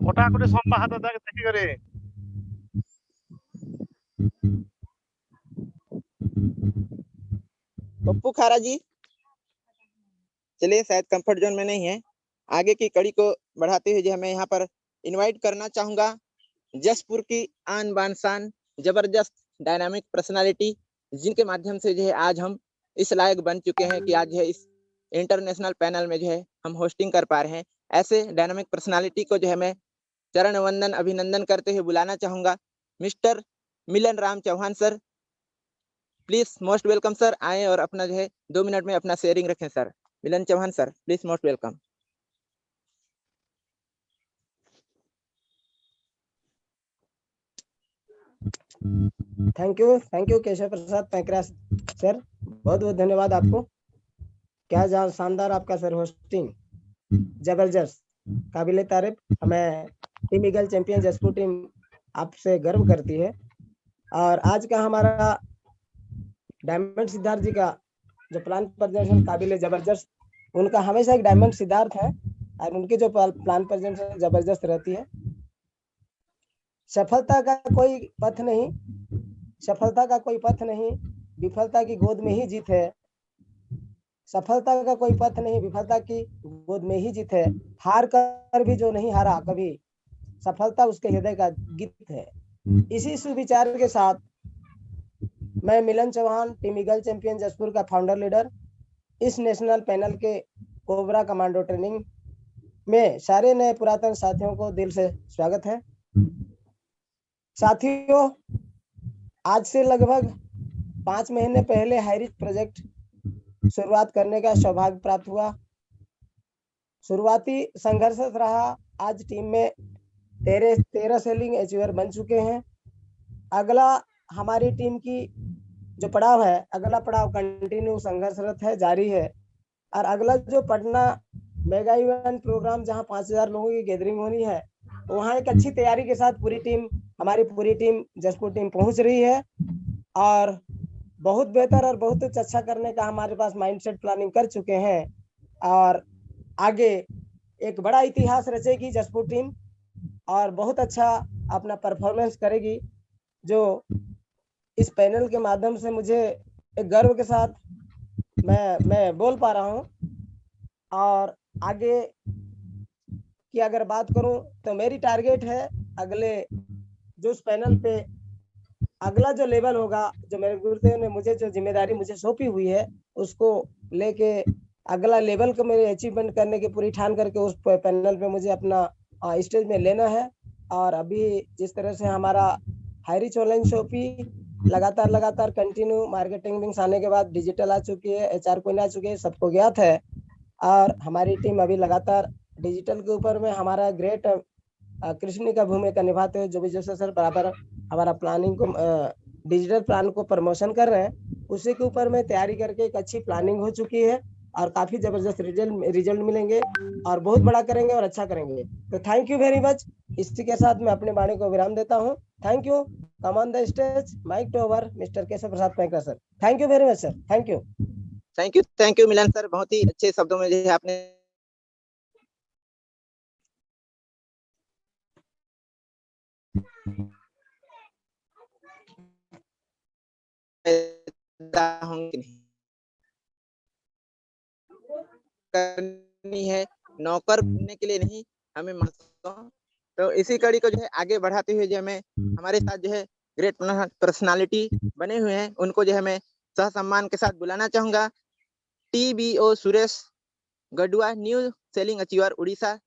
कोटाकुटी संबा हाथ देखी करे। पप्पू खारा जी, चलिए शायद कंफर्ट जोन में नहीं है। आगे की कड़ी को बढ़ाते हुए जो मैं यहाँ पर इनवाइट करना चाहूंगा जसपुर की आन बान शान जबरदस्त डायनामिक पर्सनालिटी, जिनके माध्यम से जो है आज हम इस लायक बन चुके हैं कि आज जो है इस इंटरनेशनल पैनल में जो है हम होस्टिंग कर पा रहे हैं। ऐसे डायनामिक पर्सनालिटी को जो है मैं चरण वंदन अभिनंदन करते हुए बुलाना चाहूंगा mister Milan Ram Chauhan sir. Please most welcome sir, आए और अपना जो है 2 मिनट में अपना शेयरिंग रखें sir. Milan Chauhan sir, please most welcome. Thank you Keshav Prasad Painkra sir, बहुत बहुत धन्यवाद आपको। क्या शानदार आपका सर होस्टिंग। जबरदस्त, काबिले तारीफ। हमें team eagle champion Jaspur team आपसे गर्व करती है। और आज का हमारा डायमंड सिद्धार्थ जी का जो प्लान प्रेजेंटेशन काबिले जबरदस्त, उनका हमेशा एक डायमंड सिद्धार्थ है और उनकी जो प्लान प्रेजेंटेशन जबरदस्त रहती है। सफलता का कोई पथ नहीं, सफलता का कोई पथ नहीं, विफलता की गोद में ही जीत है। सफलता का कोई पथ नहीं, विफलता की गोद में ही जीत है। हार कर भी जो नहीं हारा कभी, सफलता उसके हृदय का गीत है। इसी सुविचार के साथ मैं Milan Chauhan, Team eagle champion Jaspur का फाउंडर लीडर, इस नेशनल पैनल के कोबरा कमांडो ट्रेनिंग में सारे नए पुरातन साथियों को दिल से स्वागत है। साथियों, आज से लगभग 5 महीने पहले हाईरिच प्रोजेक्ट शुरुआत करने का सौभाग्य प्राप्त हुआ। शुरुआती संघर्ष रहा। आज टीम में 13 सेलिंग अचीवर बन चुके हैं। अगला हमारी टीम की जो पड़ाव है, अगला पड़ाव कंटिन्यू संघर्षरत है, जारी है। और अगला जो पटना मेगा इवेंट प्रोग्राम जहां 5000 लोगों की गैदरिंग होनी है, वहां एक अच्छी तैयारी के साथ हमारी पूरी टीम जसपुर टीम पहुंच रही है और बहुत बेहतर और बहुत कुछ अच्छा करने का हमारे पास माइंडसेट प्लानिंग कर चुके हैं। और आगे एक बड़ा इतिहास रचेगी जसपुर टीम और बहुत अच्छा अपना परफॉर्मेंस करेगी, जो इस पैनल के माध्यम से मुझे एक गर्व के साथ मैं बोल पा रहा हूं। और आगे की अगर बात करूं तो मेरी टारगेट है अगले जो उस पैनल पे अगला जो लेवल होगा, जो मेरे गुरुदेव ने मुझे जो जिम्मेदारी मुझे सौंपी हुई है, उसको लेके अगला लेवल को मेरे अचीवमेंट करने की पूरी ठान करके उस पैनल पे मुझे अपना स्टेज में लेना है। और अभी जिस तरह से हमारा हाईरिच ऑनलाइन शॉपिंग लगातार कंटिन्यू मार्केटिंग विंग्स आने के बाद डिजिटल आ चुकी है, HR कोइन आ चुकी है, सबको ज्ञात है। और हमारी टीम अभी लगातार डिजिटल के ऊपर में हमारा ग्रेट कृष्ण का भूमिका निभाते हुए जो भी जैसे सर बराबर हमारा प्लानिंग को डिजिटल प्लान को प्रमोशन कर रहे हैं, उसी के ऊपर में तैयारी करके एक अच्छी प्लानिंग हो चुकी है और काफी जबरदस्त रिजल्ट मिलेंगे और बहुत बड़ा करेंगे और अच्छा करेंगे। तो थैंक यू वेरी मच। इसी के साथ मैं अपने वाणी को विराम देता हूँ। Thank you. Come on the stage, mic to over mister Keshav Prasad Painkra sir. Thank you very much sir. Thank you. Thank you Milan sir, बहुत ही अच्छे शब्दों में जो है आपने करनी है, नौकर बनने के लिए नहीं, हमें तो इसी कड़ी को जो है आगे बढ़ाते हुए जो हमें हमारे साथ जो है ग्रेट पर्सनालिटी बने हुए हैं, उनको जो है मैं सह सम्मान के साथ बुलाना चाहूंगा। TBO Suresh Gadua, new selling achiever Orissa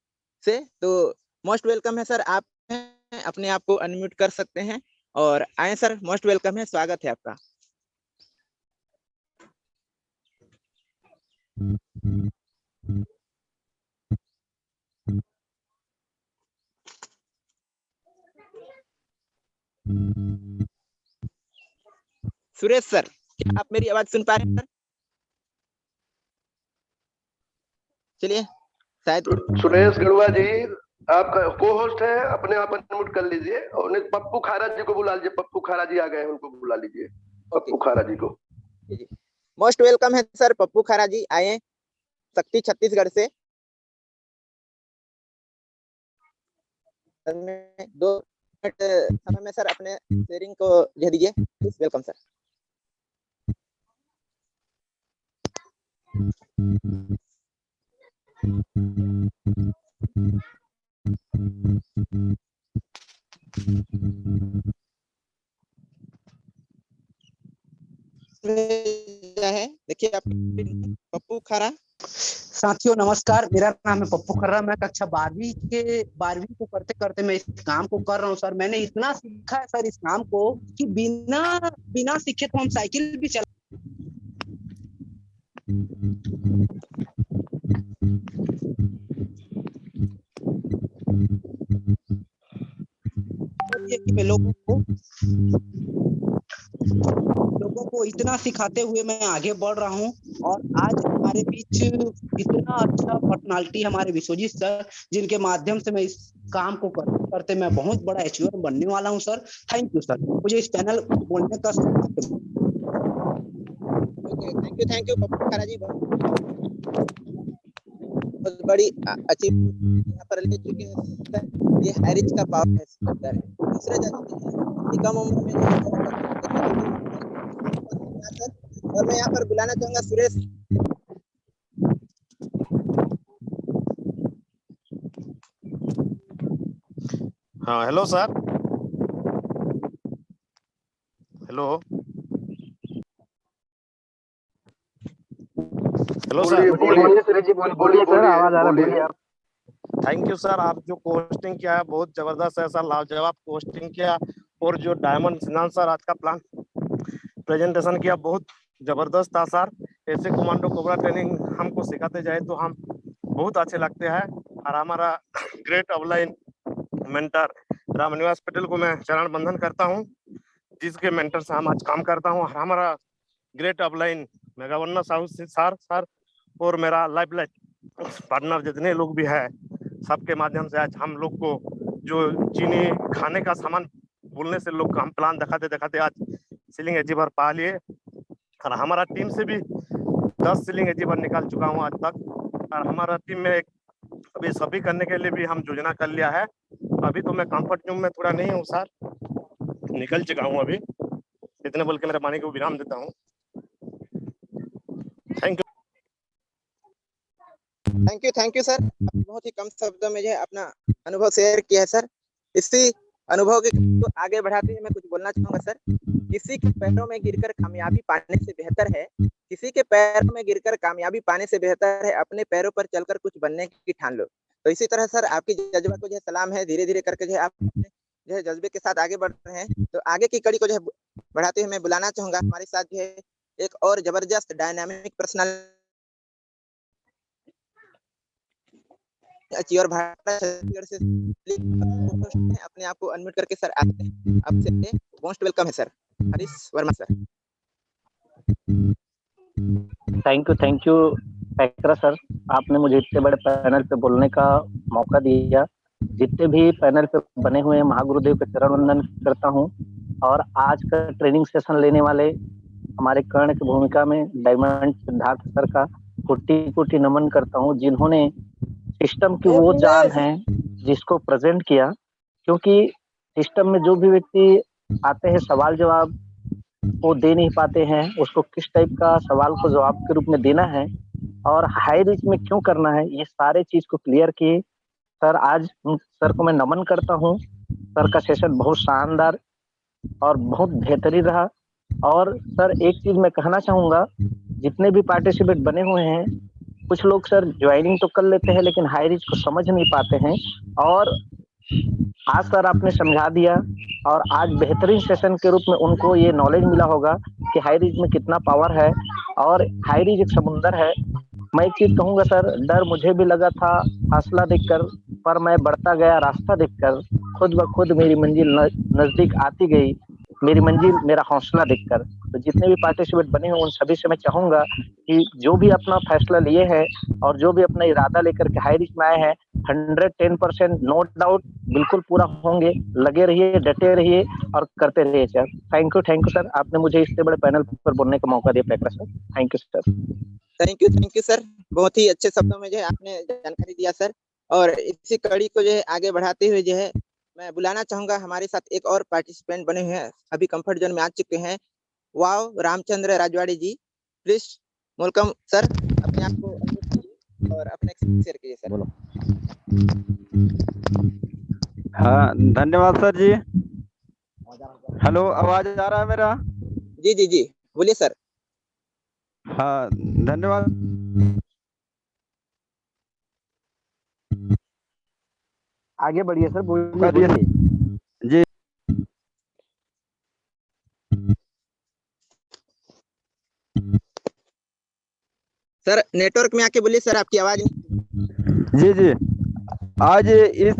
से। तो मोस्ट वेलकम है सर, आप अपने आप को अनम्यूट कर सकते हैं और आए सर, मोस्ट वेलकम है, स्वागत है आपका। सुरेश सर, क्या आप मेरी आवाज सुन पा रहे हैं सर? चलिए, शायद सुरेश गढ़वा जी आपका को होस्ट है, अपने आप अनम्यूट कर लीजिए और नहीं पप्पू खारा जी को बुला लीजिए। पप्पू खारा जी आ गए हैं, उनको बुला लीजिए। पप्पू खारा जी को मोस्ट वेलकम है सर। पप्पू खारा जी आए शक्ति छत्तीसगढ़ से। 2 मिनट समय में सर अपने शेयरिंग को दे दीजिए प्लीज। Welcome sir. है देखिए आप पप्पू खरा। साथियों नमस्कार, मेरा नाम है पप्पू खर्रा। मैं कक्षा 12वीं को करते करते मैं इस काम को कर रहा हूँ सर। मैंने इतना सीखा है सर इस काम को कि बिना सीखे तो हम साइकिल भी चला। मैं लोगों को लोगों को इतना सिखाते हुए मैं आगे बढ़ रहा हूँ। और आज हमारे बीच इतना अच्छा पर्सनालिटी हमारे विश्वजीत सर, जिनके माध्यम से मैं इस काम को करते करते मैं बहुत बड़ा अचीवर बनने वाला हूँ सर। थैंक यू सर, मुझे इस पैनल बोलने का सौभाग्य। थैंक यू पप्पू खारा जी, बहुत बड़ी अच्छी यहाँ पर ले चुके हैं सर। ये हाइरिच का पावर है सर। दूसरे जज कम उम्र में सर, और मैं यहाँ पर बुलाना चाहूंगा सुरेश। हाँ hello sir, hello hello sir. बोलिए सुरेश जी, बोलिए सर, आवाज आ रहा है, बोलिए आप। थैंक यू सर, आप जो पोस्टिंग किया है बहुत जबरदस्त है सर, लाजवाब पोस्टिंग किया। और जो डायमंड सिन्हा सर आज का प्लान प्रेजेंटेशन किया बहुत जबरदस्त था सर। ऐसे कमांडो कोबरा ट्रेनिंग हमको सिखाते जाए तो हम बहुत अच्छे लगते हैं। और हमारा great offline mentor Ramniwas Patel को मैं चरण बंधन करता हूँ, जिसके मेंटर से हम आज काम करता हूँ। और हमारा ग्रेट ऑफलाइन मेगावन्ना साहू सर और मेरा लाइफ पार्टनर जितने लोग भी है, सबके माध्यम से आज हम लोग को जो चीनी खाने का सामान बोलने से लोग हम प्लान दिखाते दिखाते आज सीलिंग अचीवर पा लिए। और हमारा टीम से भी 10 सीलिंग अचीवर निकाल चुका हूँ आज तक। और हमारा टीम में अभी सभी करने के लिए भी हम योजना कर लिया है। अभी तो मैं कंफर्ट जोन में थोड़ा नहीं हूँ सर, निकल चुका हूँ अभी। इतने बोल के मेरे वाणी को विराम देता हूँ। Thank you sir. बहुत ही कम शब्दों में जो है अपना अनुभव शेयर किया है सर। इसी अनुभव को आगे बढ़ाते हुए मैं कुछ बोलना चाहूंगा सर। किसी के पैरों में गिरकर कामयाबी पाने से बेहतर है, किसी के पैरों में गिरकर कामयाबी पाने से बेहतर है अपने पैरों पर चलकर कुछ बनने की ठान लो। तो इसी तरह सर आपकी जज्बा को जो है सलाम है, धीरे धीरे करके जो है आप जो है जज्बे के साथ आगे बढ़ रहे हैं। तो आगे की कड़ी को जो है बढ़ाते हुए मैं बुलाना चाहूंगा हमारे साथ जो है एक और जबरदस्त dynamic personal achiever Bharat Chhattisgarh से अपने आप को अनम्यूट करके सर आपसे मोस्ट वेलकम है sir, Harish Verma sir. Thank you Paikra sir, आपने मुझे इतने बड़े पैनल पे बोलने का मौका दिया। जितने भी पैनल पे बने हुए हैं महागुरुदेव के चरण वंदन करता हूँ। और आज का ट्रेनिंग सेशन लेने वाले हमारे कर्ण की भूमिका में डायमंड सिद्धार्थ सर का कोटि कोटि नमन करता हूँ, जिन्होंने सिस्टम की वो जान है जिसको प्रेजेंट किया। क्योंकि सिस्टम में जो भी व्यक्ति आते हैं सवाल जवाब वो दे नहीं पाते हैं, उसको किस टाइप का सवाल को जवाब के रूप में देना है और हाई रिच में क्यों करना है, ये सारे चीज को क्लियर किए सर। आज सर को मैं नमन करता हूँ। सर का सेशन बहुत शानदार और बहुत बेहतरीन रहा। और सर एक चीज मैं कहना चाहूंगा, जितने भी पार्टिसिपेट बने हुए हैं, कुछ लोग सर ज्वाइनिंग तो कर लेते हैं लेकिन हाई रिच को समझ नहीं पाते हैं। और आज सर आपने समझा दिया और आज बेहतरीन सेशन के रूप में उनको ये नॉलेज मिला होगा कि हाई रिच में कितना पावर है और हाई रिच एक समुंदर है। मैं एक चीज कहूंगा सर, डर मुझे भी लगा था फासला देखकर, पर मैं बढ़ता गया रास्ता देखकर। खुद ब खुद मेरी मंजिल नजदीक आती गई, मेरी मंजिल मेरा हौसला देखकर। तो जितने भी पार्टिसिपेट बने हैं उन सभी से मैं चाहूंगा कि जो भी अपना फैसला लिए हैं और जो भी अपना इरादा लेकर के हाई रिच में आए हैं, 110% नो डाउट बिल्कुल पूरा होंगे। लगे रहिए, डटे रहिए और करते रहिए सर। थैंक यू सर, आपने मुझे इतने बड़े पैनल पर बोलने का मौका दिया Paikra sir. Thank you sir. Thank you sir, बहुत ही अच्छे शब्दों में जो है आपने जानकारी दिया सर। और इसी कड़ी को जो है आगे बढ़ाते हुए जो है मैं बुलाना चाहूंगा हमारे साथ एक और पार्टिसिपेंट बने हुए हैं, अभी कंफर्ट जोन में आ चुके हैं, वाव रामचंद्र राजवाड़ी जी। प्लीज वेलकम सर, अपने आप को अनम्यूट कीजिए और अपने एक्सपीरियंस शेयर कीजिए सर। बोलो। हाँ धन्यवाद सर जी। हेलो, आवाज आ रहा है मेरा? जी बोलिए सर। हाँ धन्यवाद। आगे बढ़िए सर, बोलिए जी। सर नेटवर्क में आके बोलिए सर, आपकी आवाज जी। आज इस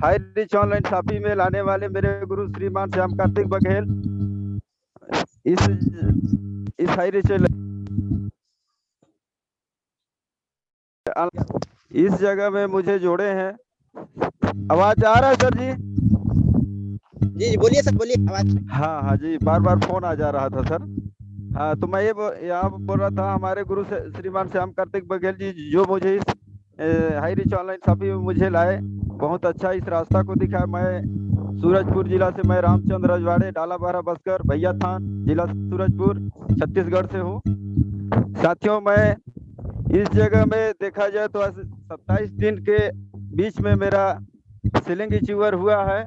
हाई रिच ऑनलाइन शॉपिंग में लाने वाले मेरे गुरु श्रीमान श्याम कार्तिक बघेल इस हाई रिच इस जगह में मुझे जोड़े हैं। आवाज आ रहा है सर जी? जी जी बोलिए सर, बोलिए आवाज। हाँ जी, बार बार फोन आ जा रहा था सर। हाँ, तो मैं यहाँ बोल रहा था, हमारे गुरु से श्रीमान श्याम कार्तिक बघेल जी जो मुझे इस हाई रिच ऑनलाइन शॉपिंग में मुझे लाए, बहुत अच्छा इस रास्ता को दिखाया। मैं सूरजपुर जिला से, मैं रामचंद्र रजवाड़े, डाला बारा बस्कर, भैया थान, जिला सूरजपुर, छत्तीसगढ़ से हूँ। साथियों, मैं इस जगह में देखा जाए तो 27 दिन के बीच में मेरा सीलिंग अचीवर हुआ है।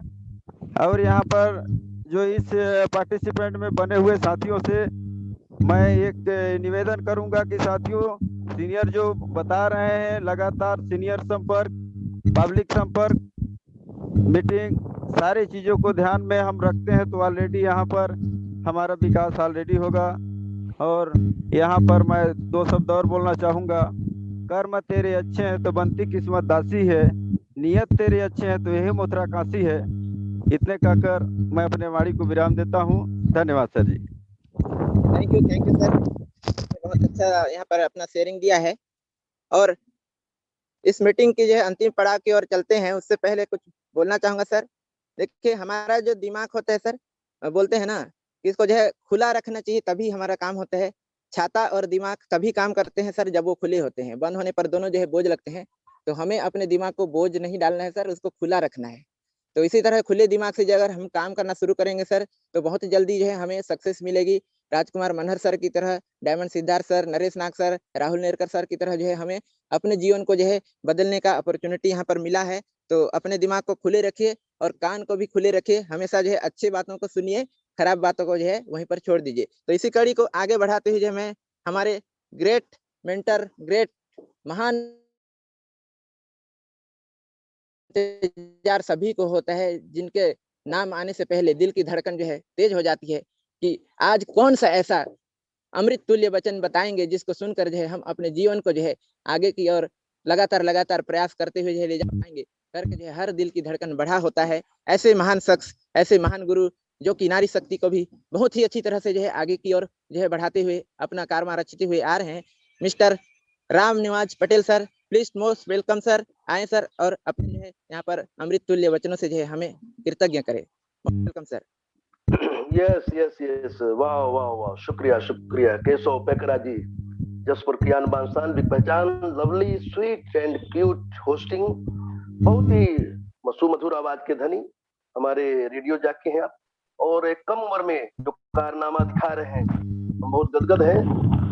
और यहाँ पर जो इस पार्टिसिपेंट में बने हुए साथियों से मैं एक निवेदन करूंगा कि साथियों, सीनियर जो बता रहे हैं, लगातार सीनियर संपर्क, पब्लिक संपर्क, मीटिंग, सारी चीजों को ध्यान में हम रखते हैं तो ऑलरेडी यहाँ पर हमारा विकास ऑलरेडी होगा। और यहाँ पर मैं 2 शब्द और बोलना चाहूंगा। कर्म तेरे अच्छे हैं तो बनती किस्मत दासी है, नियत तेरे अच्छे हैं तो यही मथुरा काशी है। इतने कहकर मैं अपने वाणी को विराम देता हूँ। धन्यवाद sir ji. Thank you sir, बहुत अच्छा यहाँ पर अपना शेयरिंग दिया है। और इस मीटिंग की जो है अंतिम पड़ाव की ओर चलते हैं, उससे पहले कुछ बोलना चाहूंगा सर। देखिए, हमारा जो दिमाग होता है सर, बोलते हैं ना कि इसको जो है खुला रखना चाहिए, तभी हमारा काम होता है। छाता और दिमाग तभी काम करते हैं सर जब वो खुले होते हैं, बंद होने पर दोनों जो है बोझ लगते हैं। तो हमें अपने दिमाग को बोझ नहीं डालना है सर, उसको खुला रखना है। तो इसी तरह खुले दिमाग से अगर हम काम करना शुरू करेंगे सर, तो बहुत जल्दी जो है हमें सक्सेस मिलेगी। राजकुमार मनहर सर की तरह, डायमंड सिद्धार्थ सर, नरेश नाग सर, राहुल नेरकर सर की तरह जो है हमें अपने जीवन को जो है बदलने का अपॉर्चुनिटी यहाँ पर मिला है। तो अपने दिमाग को खुले रखिए और कान को भी खुले रखिए। हमेशा जो है अच्छी बातों को सुनिए, खराब बातों को जो है वहीं पर छोड़ दीजिए। तो इसी कड़ी को आगे बढ़ाते हुए जो मैं हमारे ग्रेट मेंटर, ग्रेट महान इंतजार सभी को होता है, जिनके नाम आने से पहले दिल की धड़कन जो है तेज हो जाती है कि आज कौन सा ऐसा अमृत तुल्य वचन बताएंगे जिसको सुनकर जो है हम अपने जीवन को जो है आगे की ओर लगातार प्रयास करते हुए जो है ले जा पाएंगे। करके जो है हर दिल की धड़कन बढ़ा होता है। ऐसे महान शख्स, ऐसे महान गुरु जो कि नारी शक्ति को भी बहुत ही अच्छी तरह से जो है आगे की ओर जो है बढ़ाते हुए अपना कारनामा रचते हुए आ रहे हैं। Mister Ram Niwaj Patel sir, please most welcome sir, आए सर और अपने जो है यहाँ पर अमृत तुल्य वचनों से जो है हमें कृतज्ञ करें। Welcome sir. यस, वाह, शुक्रिया केशव पेकरा जी, जसपुर की आन बान शान, बिग पहचान, lovely, sweet and cute hosting, बहुत ही मधुर आवाज के धनी हमारे रेडियो जाके हैं आप, और एक कम उम्र में जो कारनामा दिखा रहे हैं, हम बहुत गदगद हैं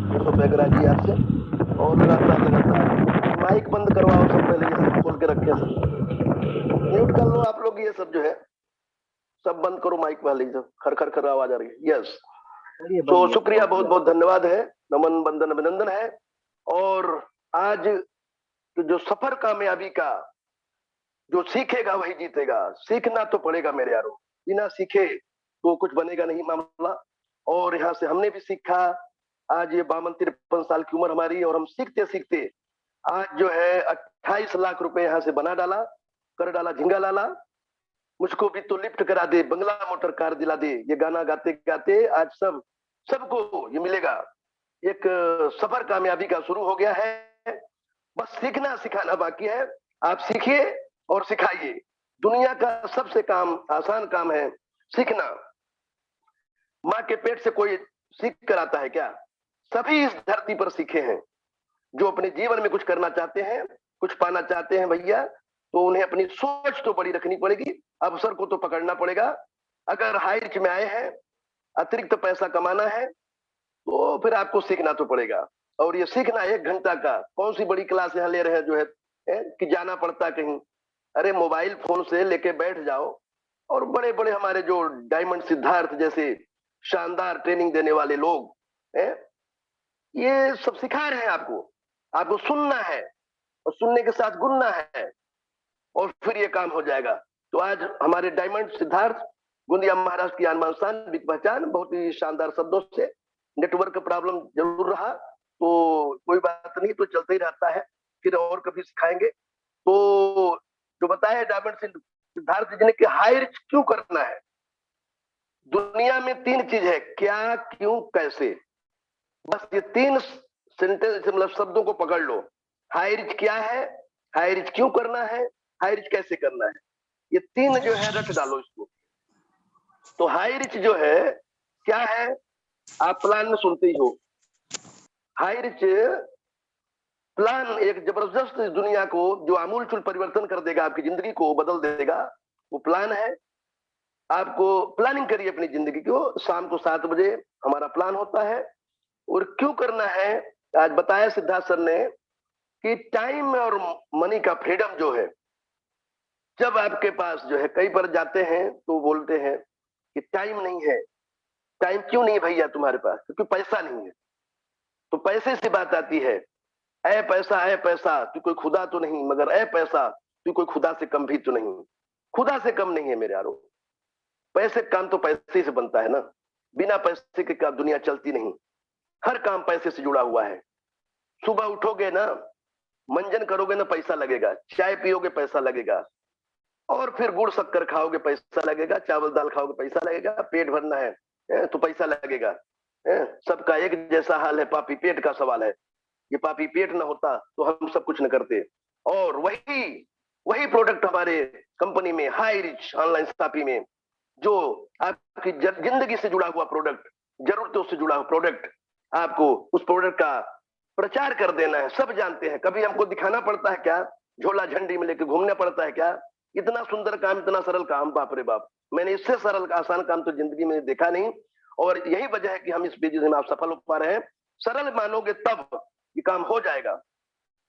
केशव पेकरा जी आपसे। और लगातार माइक बंद करवाओ सब, पहले ये सब खोल के रखे, सब म्यूट कर लो आप लोग, ये सब जो है सब बंद करो, माइक वाले सब खर आवाज आ रही है। यस, तो शुक्रिया, बहुत बहुत धन्यवाद है, नमन बंदन अभिनंदन है। और आज जो सफर कामयाबी का, जो सीखेगा वही जीतेगा, सीखना तो पड़ेगा मेरे यारों, बिना सीखे तो कुछ बनेगा नहीं मामला। और यहाँ से हमने भी सीखा। आज ये 52-53 साल की उम्र हमारी, और हम सीखते सीखते आज जो है 28 लाख रुपए यहाँ से बना डाला, कर डाला झिंगा लाला। मुझको भी तो लिफ्ट करा दे, बंगला मोटर कार दिला दे, ये गाना गाते गाते आज सबको ये मिलेगा। एक सफर कामयाबी का शुरू हो गया है, बस सीखना सिखाना बाकी है। आप सीखिए और सिखाइए। दुनिया का सबसे आसान काम है सीखना। माँ के पेट से कोई सीख कर आता है क्या? सभी इस धरती पर सीखे हैं। जो अपने जीवन में कुछ करना चाहते हैं, कुछ पाना चाहते हैं भैया, तो उन्हें अपनी सोच तो बड़ी रखनी पड़ेगी, अवसर को तो पकड़ना पड़ेगा। अगर हाई रिच में आए हैं, अतिरिक्त पैसा कमाना है, तो फिर आपको सीखना तो पड़ेगा। और ये सीखना 1 घंटा का, कौन सी बड़ी क्लास यहाँ ले रहे हैं जो है कि जाना पड़ता कहीं। अरे मोबाइल फोन से लेके बैठ जाओ, और बड़े बड़े हमारे जो डायमंड सिद्धार्थ जैसे शानदार ट्रेनिंग देने वाले लोग हैं, ये सब सिखा रहे हैं आपको सुनना है, और सुनने के साथ गुनना है, और फिर ये काम हो जाएगा। तो आज हमारे डायमंड सिद्धार्थ, गोंदिया महाराष्ट्र की आन बान शान, बिग पहचान, बहुत ही शानदार शब्दों से, नेटवर्क प्रॉब्लम जरूर रहा तो कोई बात नहीं, तो चलते ही रहता है, फिर और कभी सिखाएंगे। तो जो बताया डायमंड सिद्धार्थ जी ने कि हाई रिच क्यों करना है, दुनिया में 3 चीज है, क्या, क्यों, कैसे। बस ये 3 सेंटेंस मतलब शब्दों को पकड़ लो। हाई रिच क्या है, हाई रिच क्यों करना है, हाई रिच कैसे करना है, ये 3 जो है रट डालो इसको। तो हाई रिच जो है क्या है, आप प्लान में सुनते ही हो। हाई रिच प्लान एक जबरदस्त दुनिया को जो आमूलचूल परिवर्तन कर देगा, आपकी जिंदगी को बदल देगा, वो प्लान है। आपको प्लानिंग करिए अपनी जिंदगी को। शाम को 7 बजे हमारा प्लान होता है। और क्यों करना है, आज बताया सिद्धार्थ सर ने कि टाइम और मनी का फ्रीडम जो है, जब आपके पास जो है, कई पर जाते हैं तो बोलते हैं कि टाइम नहीं है। टाइम क्यों नहीं भैया तुम्हारे पास? क्योंकि पैसा नहीं है। तो पैसे से बात आती है, ऐ पैसा, ऐ पैसा तू कोई खुदा तो नहीं, मगर ऐ पैसा तू कोई खुदा से कम भी तो नहीं। खुदा से कम नहीं है मेरे यारो। पैसे काम तो पैसे से बनता है ना, बिना पैसे के क्या दुनिया चलती नहीं। हर काम पैसे से जुड़ा हुआ है। सुबह उठोगे ना, मंजन करोगे ना, पैसा लगेगा। चाय पियोगे, पैसा लगेगा। और फिर गुड़ शक्कर खाओगे, पैसा लगेगा। चावल दाल खाओगे, पैसा लगेगा। पेट भरना है तो पैसा लगेगा। सबका एक जैसा हाल है, पापी पेट का सवाल है। ये पापी पेट ना होता तो हम सब कुछ न करते। और वही प्रोडक्ट हमारे कंपनी में, हाई रिच ऑनलाइन शॉपिंग में, जो आपकी जिंदगी से जुड़ा हुआ प्रोडक्ट, जरूरतों से जुड़ा हुआ प्रोडक्ट, आपको उस प्रोडक्ट का प्रचार कर देना है। सब जानते हैं। कभी हमको दिखाना पड़ता है क्या? झोला झंडी में लेके घूमना पड़ता है क्या? इतना सुंदर काम, इतना सरल काम, बाप रे बाप, मैंने इससे सरल आसान काम तो जिंदगी में देखा नहीं। और यही वजह है कि हम इस बिजनेस में आप सफल हो पा रहे हैं। सरल मानोगे तब ये काम हो जाएगा।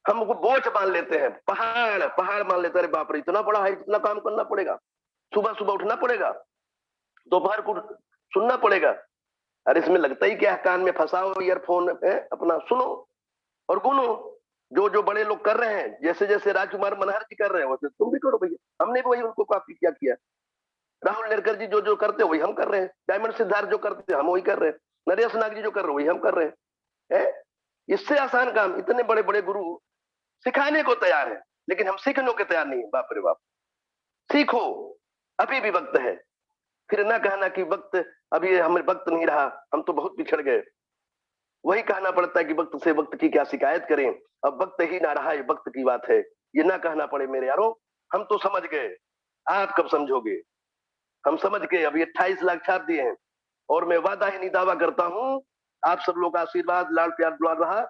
हम बोझ मान लेते हैं, पहाड़ मान लेते हैं। अरे बाप रे, इतना बड़ा है, इतना काम करना पड़ेगा, सुबह सुबह उठना पड़ेगा, दोपहर को सुनना पड़ेगा। अरे इसमें लगता ही क्या है? कान में फंसाओ ईयरफोन, अपना सुनो और गुनो। जो जो बड़े लोग कर रहे हैं, जैसे जैसे राजकुमार मनहर जी कर रहे हैं, वैसे तुम भी करो भैया। हमने भी वही उनको कॉपी किया। राहुल नेरकर जी जो जो करते हैं वही हम कर रहे हैं। डायमंड सिद्धार्थ जो करते हैं हम वही कर रहे हैं। नरेश नाग जी जो कर रहे हैं वही हम कर रहे हैं। इससे आसान काम इतने बड़े बड़े गुरु सिखाने को तैयार है, लेकिन हम सीखने को तैयार नहीं है। बाप रे बाप, सीखो, अभी भी वक्त है। फिर ना कहना कि वक्त, अभी हमें वक्त नहीं रहा, हम तो बहुत पिछड़ गए। वही कहना पड़ता है कि वक्त से वक्त की क्या शिकायत करें, अब वक्त ही ना रहा, ये वक्त की बात है। ये ना कहना पड़े मेरे यारो। हम तो समझ गए, आप कब समझोगे? हम समझ गए। अभी 28 लाख छाप दिए हैं और मैं वादा ही नहीं दावा करता हूं, आप सब लोग का आशीर्वाद, लाल प्यार दुआ रहा।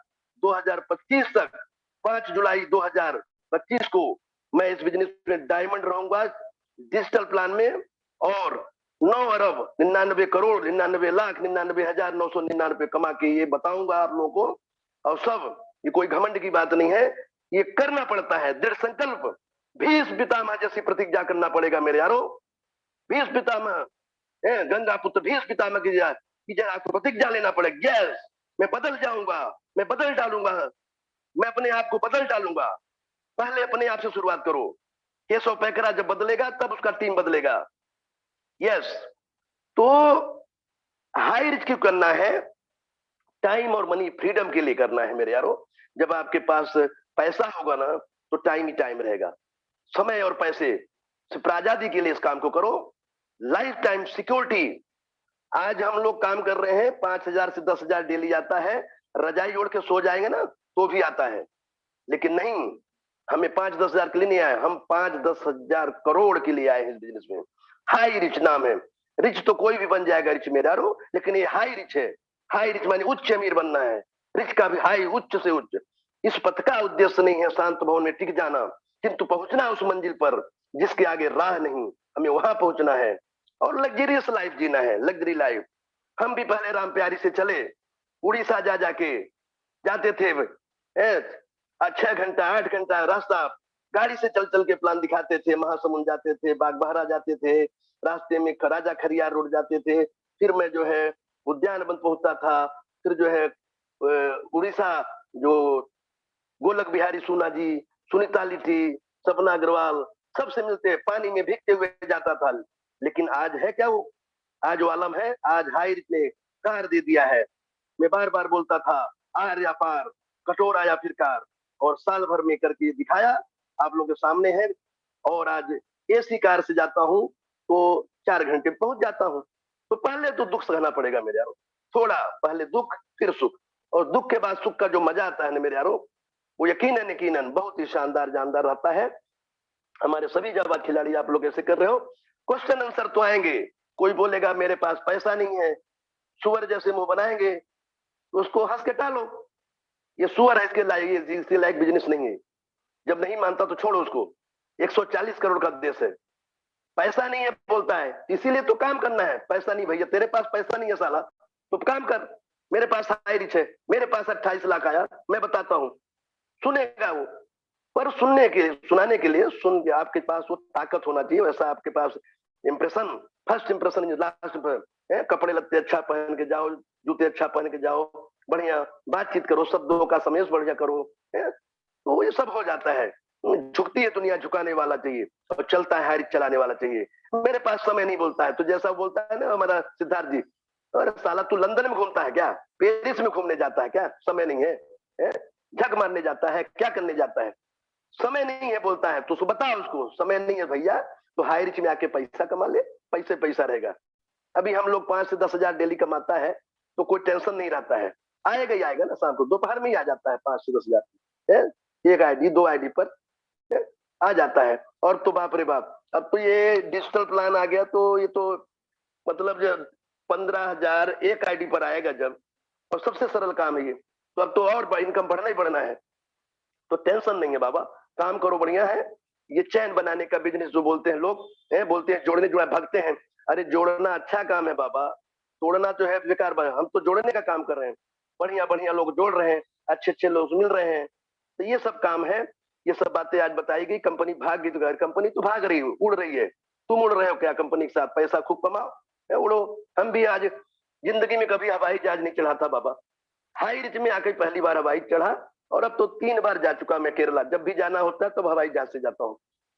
2025 तक, 5 जुलाई 2025 को मैं इस बिजनेस में डायमंड रहूंगा, डिजिटल प्लान में। और 9 अरब 99 करोड़ 99 लाख 99,999 कमा के ये बताऊंगा आप लोगों को। और सब, ये कोई घमंड की बात नहीं है, ये करना पड़ता है। दृढ़ संकल्प, भीष्म पितामह जैसी प्रतिज्ञा करना पड़ेगा मेरे यारो। भीष्म पितामह, गंगा पुत्र भीष्म पितामह की आपको प्रतिज्ञा लेना पड़ेगा। यस, मैं बदल जाऊंगा, मैं बदल डालूंगा, मैं अपने आप को बदल डालूंगा। पहले अपने आप से शुरुआत करो। केशव पैकरा जब बदलेगा तब उसका टीम बदलेगा। यस, तो हाई रिस्क क्यों करना है? टाइम और मनी फ्रीडम के लिए करना है मेरे यारो। जब आपके पास पैसा होगा ना, तो टाइम ही टाइम रहेगा। समय और पैसे सिर्फ आजादी के लिए इस काम को करो। Life time security. आज हम लोग काम कर रहे हैं, 5,000 से 10,000 डेली आता है। रजाई ओढ़ के सो जाएंगे ना तो भी आता है, लेकिन नहीं, हमें 5-10 हजार के लिए नहीं आए, हम 5-10 हजार करोड़ के लिए आए हैं इस बिजनेस में। हाई रिच नाम है। रिच तो कोई भी बन जाएगा रिच मेरा रो, लेकिन ये हाई रिच है। हाई रिच माने उच्च अमीर बनना है। रिच का भी हाई, उच्च से उच्च। इस पथ का उद्देश्य नहीं है शांत भवन में टिक जाना, किंतु पहुंचना उस मंजिल पर जिसके आगे राह नहीं, हमें वहां पहुंचना है। और लग्जरियस लाइफ जीना है, लग्जरी लाइफ। हम भी पहले राम प्यारी से चले, उड़ीसा जाके जाते थे। 6 घंटा 8 घंटा रास्ता गाड़ी से चल के प्लान दिखाते थे। महासमुंद जाते थे, बागबाहरा जाते थे, रास्ते में राजा खरियार रोड जाते थे। फिर मैं जो है उद्यान बंद पहुंचता था। फिर जो है उड़ीसा, जो गोलक बिहारी सोना जी, सुनीता लिट्टी, सपना अग्रवाल, सबसे मिलते, पानी में भीगते हुए जाता था। लेकिन आज है क्या वो? आज वो आलम है। आज हाई रिच ने कार दे दिया है। मैं बार बार बोलता था, आर या पार, कटोरा या फिर कार, और साल भर में करके दिखाया, आप लोगों के सामने है। और आज एसी कार से जाता हूं तो 4 घंटे पहुंच जाता हूं। तो पहले तो दुख सहना पड़ेगा मेरे यारों, थोड़ा पहले दुख फिर सुख, और दुख के बाद सुख का जो मजा आता है ना मेरे यारों, वो यकीनन यकीनन बहुत ही शानदार जानदार रहता है। हमारे सभी जाबाज खिलाड़ी आप लोग ऐसे कर रहे हो। क्वेश्चन आंसर तो आएंगे, कोई बोलेगा मेरे पास पैसा नहीं है, सुअर जैसे मुंह बनाएंगे, तो उसको हंस के टालो, ये सुअर है, इसके लायक बिजनेस नहीं है। जब नहीं मानता तो छोड़ो उसको, 140 करोड़ का देश है, पैसा नहीं है बोलता है, इसीलिए तो काम करना है। पैसा नहीं भैया, तेरे पास पैसा नहीं है साला, तो काम कर। मेरे पास हाई रिच है, मेरे पास 28 लाख आया, मैं बताता हूँ, सुनेगा वो। पर सुनाने के लिए सुन के आपके पास वो ताकत होना चाहिए, वैसा आपके पास impression, first impression last impression, कपड़े लत्ते अच्छा पहन के जाओ, जूते अच्छा पहन के जाओ, बढ़िया बातचीत करो, शब्दों का समेश बढ़िया करो, तो ये सब हो जाता है। झुकती है दुनिया, झुकाने वाला चाहिए, और चलता है हारी चलाने वाला चाहिए। मेरे पास समय नहीं बोलता है, तो जैसा बोलता है ना हमारा सिद्धार्थ जी, अरे साला तू लंदन में घूमता है क्या, पेरिस में घूमने जाता है क्या, समय नहीं है, झक मारने जाता है, क्या करने जाता है, समय नहीं है बोलता है, तो बता उसको समय नहीं है भैया, तो हाई रिच में आके पैसा कमा ले, पैसे पैसा रहेगा। अभी हम लोग 5 से 10 हजार डेली कमाता है, तो कोई टेंशन नहीं रहता है, आएगा ही आएगा ना, शाम को दोपहर में ही आ जाता है 5 से 10 हजार, एक आईडी 2 आईडी पर आ जाता है। और तो बाप रे बाप, अब तो ये डिजिटल प्लान आ गया, तो ये तो मतलब जब 15,000 एक आईडी पर आएगा जब, और सबसे सरल काम है ये, तो अब तो और इनकम बढ़ना ही बढ़ना है, तो टेंशन नहीं है बाबा, काम करो बढ़िया है। ये चैन बनाने का बिजनेस जो बोलते हैं लोग, बोलते हैं जोड़ने जुड़ा भागते हैं, अरे जोड़ना अच्छा काम है बाबा, तोड़ना जो है बेकार बात है। हम तो जोड़ने का काम कर रहे हैं, बढ़िया बढ़िया लोग जोड़ रहे हैं, अच्छे अच्छे लोग मिल रहे हैं, तो ये सब काम है। ये सब बातें आज बताई गई। कंपनी भाग गई तो कंपनी तो भाग रही है, उड़ रही है, तुम उड़ रहे हो क्या कंपनी के साथ, पैसा खूब कमाओ, उड़ो। हम भी आज जिंदगी में कभी हवाई जहाज नहीं चढ़ा था बाबा, हाई रिच में आके पहली बार हवाई चढ़ा, और अब तो 3 बार जा चुका मैं केरला, जब भी जाना होता है तब हवाई जहाज से जाता हूँ,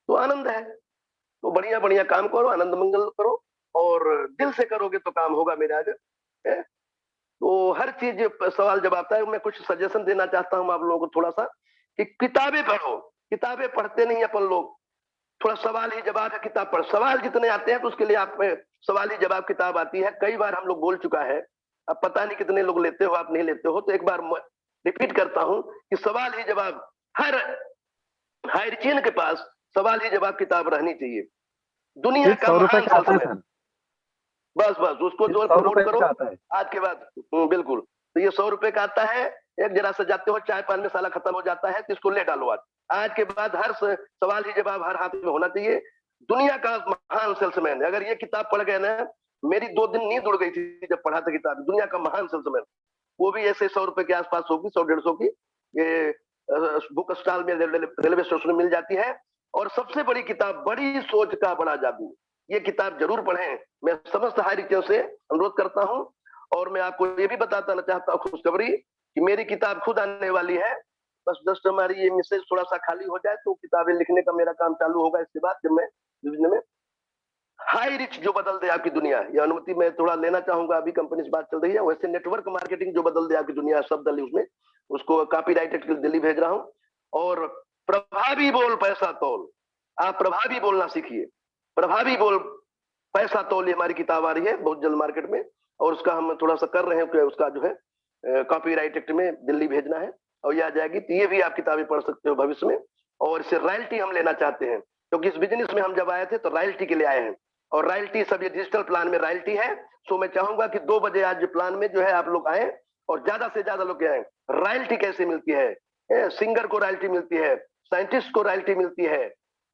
तो आनंद है। तो बढ़िया बढ़िया काम करो, आनंद मंगल करो, और दिल से करोगे तो काम होगा मेरे आगे। तो हर चीज सवाल जब आता है, मैं कुछ सजेशन देना चाहता हूँ आप लोगों को थोड़ा सा, कि किताबें पढ़ो, किताबें पढ़ते नहीं अपन लोग, थोड़ा सवाल ही जवाब है किताब पढ़, सवाल जितने आते हैं तो उसके लिए आप सवाल ही जवाब किताब आती है, कई बार हम लोग बोल चुका है, अब पता नहीं कितने लोग लेते हो, आप नहीं लेते हो, तो एक बार रिपीट करता हूं कि सवाल ही जवाब, हर हायरचीन के पास सवाल ही जवाब किताब रहनी चाहिए। दुनिया का महान सल्तनत, बस बस उसको जो प्रमोट करो आज के बाद, बिल्कुल। तो ये 100 रुपए का आता है, एक जरा से जाते हो चाय पान में साला खत्म हो जाता है, तो इसको ले डालो। आज के बाद हर सवाल ही जवाब हर हाथ में होना चाहिए। दुनिया का महान सेल्समैन, अगर ये किताब पढ़ गए ना, मेरी 2 दिन नींद उड़ गई थी जब पढ़ा था किताब, दुनिया का महान सेल्समैन, वो भी ऐसे 100 रुपए के आसपास होगी, 100-150 की, ये बुक स्टॉल में रेलवे स्टेशन में मिल जाती है। और सबसे बड़ी किताब, बड़ी सोच का बड़ा जादू, ये किताब जरूर पढ़ें, मैं समस्त हायरिचों से अनुरोध करता हूं। और मैं आपको ये भी बताना चाहता हूँ खुशखबरी, कि मेरी किताब खुद आने वाली है, बस जस्ट हमारी ये मैसेज थोड़ा सा खाली हो जाए तो किताबें लिखने का मेरा काम चालू होगा। इसके बाद जब मैं में हाई रिच जो बदल दे आपकी दुनिया, ये अनुमति मैं थोड़ा लेना चाहूंगा, अभी कंपनी से बात चल रही है, वैसे नेटवर्क मार्केटिंग जो बदल दे आपकी दुनिया, शब्द उसमें, उसको कॉपीराइटेड के लिए दिल्ली भेज रहा हूँ। और प्रभावी बोल पैसा तौल, आप प्रभावी बोलना सीखिए, प्रभावी बोल पैसा तौल, ये हमारी किताब आ रही है बहुत जल्द मार्केट में, और उसका हम थोड़ा सा कर रहे हैं कि उसका जो है कॉपीराइट एक्ट में दिल्ली भेजना है, और ये आ जाएगी, तो ये भी आप किताबें पढ़ सकते हो भविष्य में। और इससे रॉयल्टी हम लेना चाहते हैं, क्योंकि इस बिजनेस में हम जब आए थे तो रॉयल्टी के लिए आए हैं, और रॉयल्टी सब ये डिजिटल प्लान में रॉयल्टी है। सो मैं चाहूंगा कि 2 बजे आज प्लान में जो है आप लोग आए, और ज्यादा से ज्यादा लोग आए। रॉयल्टी कैसे मिलती है, सिंगर को रॉयल्टी मिलती है, साइंटिस्ट को रॉयल्टी मिलती है,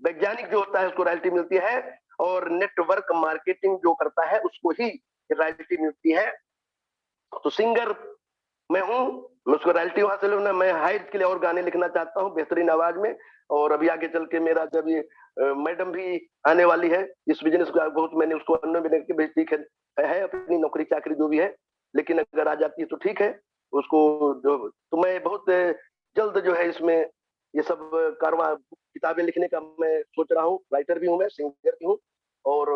वैज्ञानिक जो होता है उसको रॉयल्टी मिलती है, और नेटवर्क मार्केटिंग जो करता है उसको ही रॉयल्टी मिलती है। तो सिंगर मैं हूँ, मैं उसको रॉयल्टी वहां से लूंगा। मैं हाइट के लिए और गाने लिखना चाहता हूँ बेहतरीन आवाज में, और अभी आगे चल के मेरा जब ये मैडम भी आने वाली है इस बिजनेस का, बहुत मैंने उसको अन्य में देख के ठीक है अपनी नौकरी चाकरी जो भी है, लेकिन अगर आ जाती है तो ठीक है उसको तो मैं बहुत जल्द जो है इसमें ये सब कारवा किताबें लिखने का मैं सोच रहा हूँ। राइटर भी हूँ, मैं सिंगर भी हूँ, और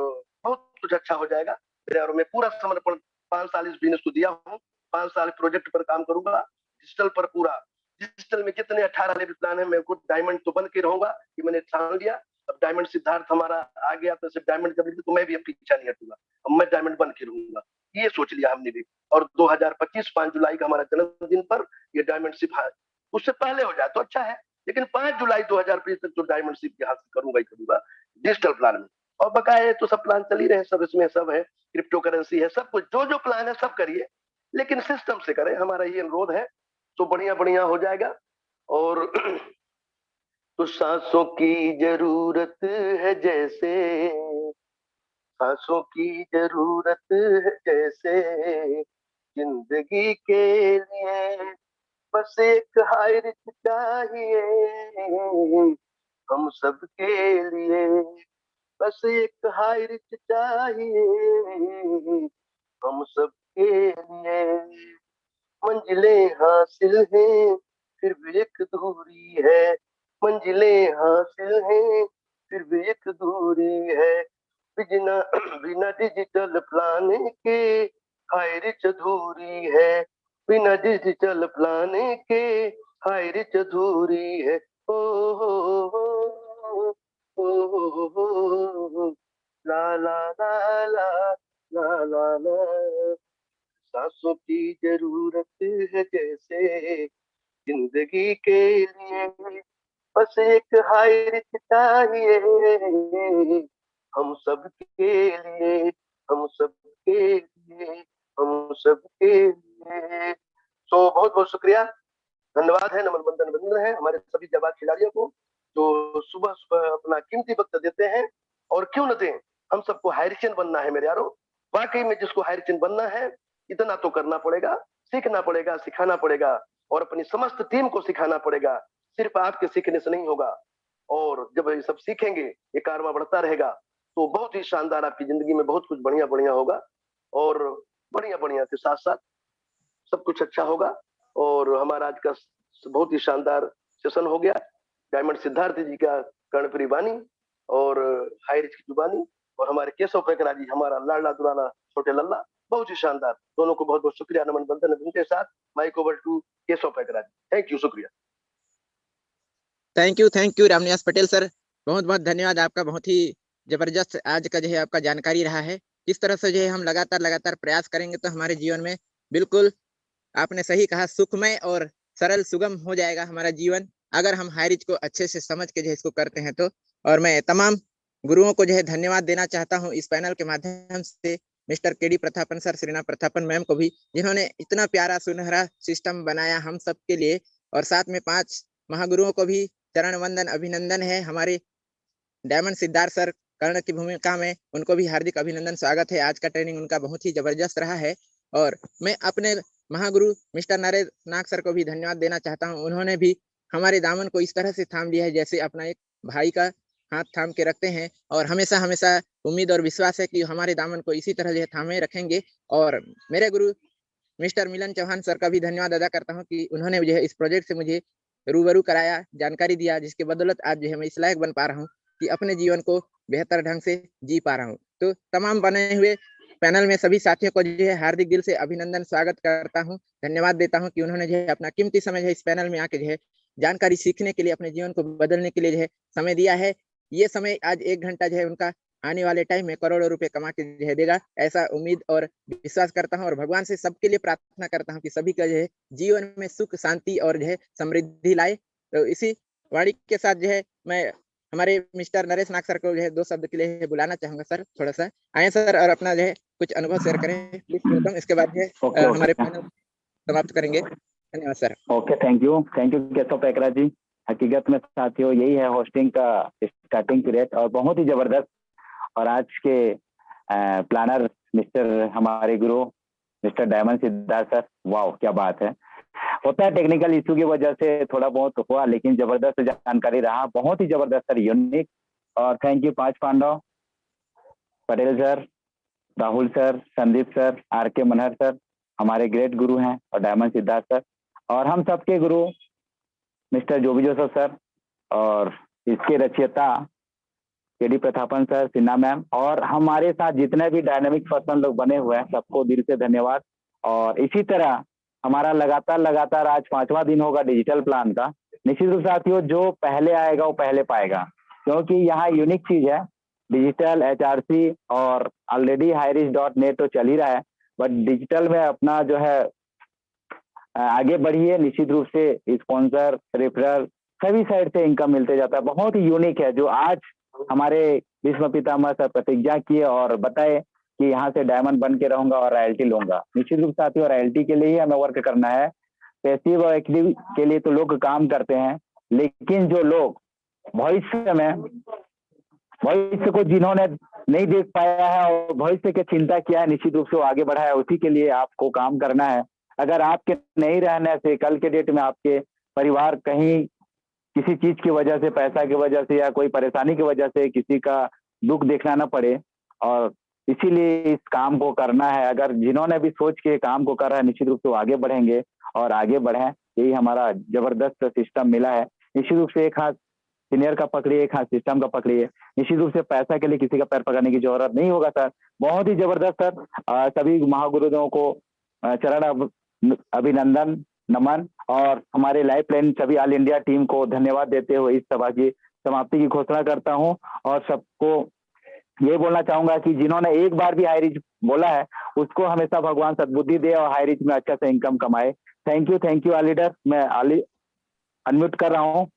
बहुत कुछ अच्छा हो जाएगा। और मैं पूरा समर्पण 5 साल इस बिजनेस को दिया हूँ, 5 साल प्रोजेक्ट पर काम करूंगा, डिजिटल पर पूरा, डिजिटल में कितने 18 लेवल प्लान है, मैं कुछ डायमंड तो बन के रहूंगा, कि मैंने ठान लिया। अब डायमंड सिद्धार्थ हमारा आ गया तो सिर्फ डायमंड जब तो मैं भी अब पीछा नहीं हटूंगा, अब मैं डायमंड बन के रहूंगा, ये सोच लिया हमने भी। और 2025 5 जुलाई का हमारा जन्मदिन पर ये डायमंड शिप उससे पहले हो जाए तो अच्छा है, लेकिन 5 जुलाई 2025 तक तो डायमंड शिप के हासिल करूंगा ही करूंगा डिजिटल प्लान में। और बकाया तो सब प्लान चल ही रहे, सब इसमें सब है, क्रिप्टो करेंसी है, सब कुछ जो जो प्लान है सब करिए, लेकिन सिस्टम से करें, हमारा ये अनुरोध है। तो बढ़िया बढ़िया हो जाएगा। और तो सांसों की जरूरत है जैसे, सांसों की जरूरत है जैसे, जिंदगी के लिए बस एक हाई रिच चाहिए, हम सब के लिए बस एक हाई रिच चाहिए, हम सब के लिए। मंजिलें हासिल हैं फिर भी एक दूरी है, मंजिलें हासिल हैं फिर भी एक दूरी है, बिना बिना डिजिटल प्लान के हाई रिच अधूरी है, बिना डिजिटल प्लान के हाई रिच अधूरी है। ओ हो हो हो हो ला ला ला ला ला ला ला। सांसों की जरूरत है जैसे, जिंदगी के लिए बस एक हाई रिच चाहिए, हम सब के लिए, हम सब के लिए, हम सब के लिए। तो बहुत बहुत शुक्रिया, धन्यवाद है, नमन बंदन बंदन है हमारे सभी जाबाज खिलाड़ियों को जो सुबह सुबह अपना कीमती वक्त देते हैं। और क्यों न दें, हम सबको हायरिचन बनना है मेरे यारों, वाकई में जिसको हायरिचन बनना है इतना तो करना पड़ेगा, सीखना पड़ेगा, सिखाना पड़ेगा, और अपनी समस्त टीम को सिखाना पड़ेगा। सिर्फ आपके सीखने से नहीं होगा, और जब ये सब सीखेंगे, ये कारवां बढ़ता रहेगा, तो बहुत ही शानदार आपकी जिंदगी में बहुत कुछ बढ़िया बढ़िया होगा, और बढ़िया बढ़िया के साथ साथ सब कुछ अच्छा होगा। और हमारा आज का बहुत ही शानदार सेशन हो गया, डायमंड सिद्धार्थ जी का कर्णपुरी वाणी और हाई रिच की जुबानी, और हमारे केशव पेकरा जी हमारा लाडला दुलाना छोटे लल्ला, बहुत ही शानदार। दोनों को बहुत बहुत शुक्रिया, नमन बंदन। उनके साथ mic over to Keshav Pekra ji. Thank you, शुक्रिया। Thank you Ramniwas Patel sir, बहुत बहुत धन्यवाद आपका। बहुत ही जबरदस्त आज का जो है आपका जानकारी रहा है। किस तरह से जो है हम लगातार प्रयास करेंगे तो हमारे जीवन में बिल्कुल आपने सही कहा, सुखमय और सरल सुगम हो जाएगा हमारा जीवन, अगर हम हाईरिच को अच्छे से समझ के जो है इसको करते हैं तो। और मैं तमाम गुरुओं को जो है धन्यवाद देना चाहता हूँ इस पैनल के माध्यम से, mister KD Prathapan sir, Shrina Prathapan ma'am को भी, जिन्होंने इतना प्यारा सुनहरा सिस्टम बनाया हम सब के लिए, और साथ में 5 महागुरुओं को भी चरण वंदन अभिनंदन है। हमारे डायमंड सिद्धार्थ सर कर्ण की भूमिका में, उनको भी हार्दिक अभिनंदन, स्वागत है। आज का ट्रेनिंग उनका बहुत ही जबरदस्त रहा है। और मैं अपने महागुरु मिस्टर नरेश नाग सर को भी धन्यवाद देना चाहता हूँ। उन्होंने भी हमारे दामन को इस तरह से थाम लिया है जैसे अपना एक भाई का हाथ थाम के रखते हैं, और हमेशा हमेशा उम्मीद और विश्वास है कि हमारे दामन को इसी तरह जो है थामे रखेंगे। और मेरे गुरु मिस्टर मिलन चौहान सर का भी धन्यवाद अदा करता हूँ कि उन्होंने जो है इस प्रोजेक्ट से मुझे रूबरू कराया, जानकारी दिया, जिसके बदौलत आज जो है मैं इस लायक बन पा रहा हूँ कि अपने जीवन को बेहतर ढंग से जी पा रहा हूँ। तो तमाम बने हुए पैनल में सभी साथियों को जो है हार्दिक दिल से अभिनंदन, स्वागत करता हूँ, धन्यवाद देता हूँ कि उन्होंने जो है अपना कीमती समय जो है इस पैनल में आके जो है जानकारी सीखने के लिए, अपने जीवन को बदलने के लिए जो है समय दिया है। ये समय आज 1 घंटा जो है उनका आने वाले टाइम में करोड़ों रुपए कमा के जो है देगा, ऐसा उम्मीद और विश्वास करता हूँ। और भगवान से सबके लिए प्रार्थना करता हूँ कि सभी का जो है जीवन में सुख शांति और जो है समृद्धि लाए। तो इसी वाणी के साथ जो है मैं हमारे मिस्टर नरेश नाग सर को जो है 2 शब्द के लिए बुलाना चाहूंगा। सर थोड़ा सा आए सर, और अपना जो है कुछ अनुभव शेयर करें प्लीज, वेलकम। इसके बाद जो है हमारे पैनल समाप्त करेंगे। धन्यवाद सर। Okay, thank you Keshav Pekra ji. हकीकत में साथियों यही है होस्टिंग का स्टार्टिंग पीरियड, और बहुत ही जबरदस्त। और आज के प्लानर मिस्टर हमारे गुरु मिस्टर डायमंड सिद्धार्थ सर, वाह क्या बात है। होता है टेक्निकल इशू की वजह से थोड़ा बहुत हुआ, लेकिन जबरदस्त जानकारी रहा, बहुत ही जबरदस्त सर, यूनिक। और thank you 5 Pandav, Patel sir, Rahul sir, Sandeep sir, RK Manhar sir, हमारे ग्रेट गुरु हैं, और डायमंड सिद्धार्थ सर, और हम सबके गुरु मिस्टर जोबी जोसेफ सर, और इसके रचयिता KD Prathapan sir, Sinha ma'am, और हमारे साथ जितने भी डायनामिक पर्सन लोग बने हुए हैं सबको दिल से धन्यवाद। और इसी तरह हमारा लगातार आज 5वां दिन होगा डिजिटल प्लान का। निश्चित रूप से साथियों जो पहले आएगा वो पहले पाएगा, क्योंकि यहाँ यूनिक चीज है, डिजिटल HRC और ऑलरेडी hirich.net तो चल ही रहा है, बट डिजिटल में अपना जो है आगे बढ़िए। निश्चित रूप से स्पॉन्सर, रेफरल सभी साइड से इनकम मिलते जाता है। बहुत ही यूनिक है जो आज हमारे भीष्म पितामह सर प्रतिज्ञा किए और बताए कि यहाँ से डायमंड बन के रहूंगा और रॉयल्टी लूंगा। निश्चित रूप से साथियों, रॉयल्टी के लिए ही हमें वर्क करना है। पैसिव और एक्टिव के लिए तो लोग काम करते हैं, लेकिन जो लोग भविष्य को जिन्होंने नहीं देख पाया है और भविष्य की चिंता किया है, निश्चित रूप से वो आगे बढ़ा है, उसी के लिए आपको काम करना है। अगर आपके नहीं रहने से कल के डेट में आपके परिवार कहीं किसी चीज की वजह से, पैसा की वजह से या कोई परेशानी की वजह से किसी का दुख देखना ना पड़े, और इसीलिए इस काम को करना है। अगर जिन्होंने भी सोच के काम को कर रहा है, निश्चित रूप से वो आगे बढ़ेंगे और आगे बढ़े। यही हमारा जबरदस्त सिस्टम मिला है। निश्चित रूप से एक हाथ सीनियर का पकड़िए, एक हाथ सिस्टम का पकड़िए। निश्चित रूप से पैसा के लिए किसी का पैर पकड़ने की जरूरत नहीं होगा सर। बहुत ही जबरदस्त सर। सभी महागुरुदेवों को चरण अभिनंदन, नमन, और हमारे लाइफ लाइन सभी ऑल इंडिया टीम को धन्यवाद देते हुए इस सभा की समाप्ति की घोषणा करता हूं। और सबको ये बोलना चाहूंगा कि जिन्होंने एक बार भी हाईरिच बोला है, उसको हमेशा भगवान सद्बुद्धि दे और हाईरिच में अच्छा से इनकम कमाए। Thank you all leader. मैं अनम्यूट कर रहा हूँ।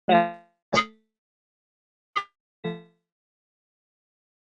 मैं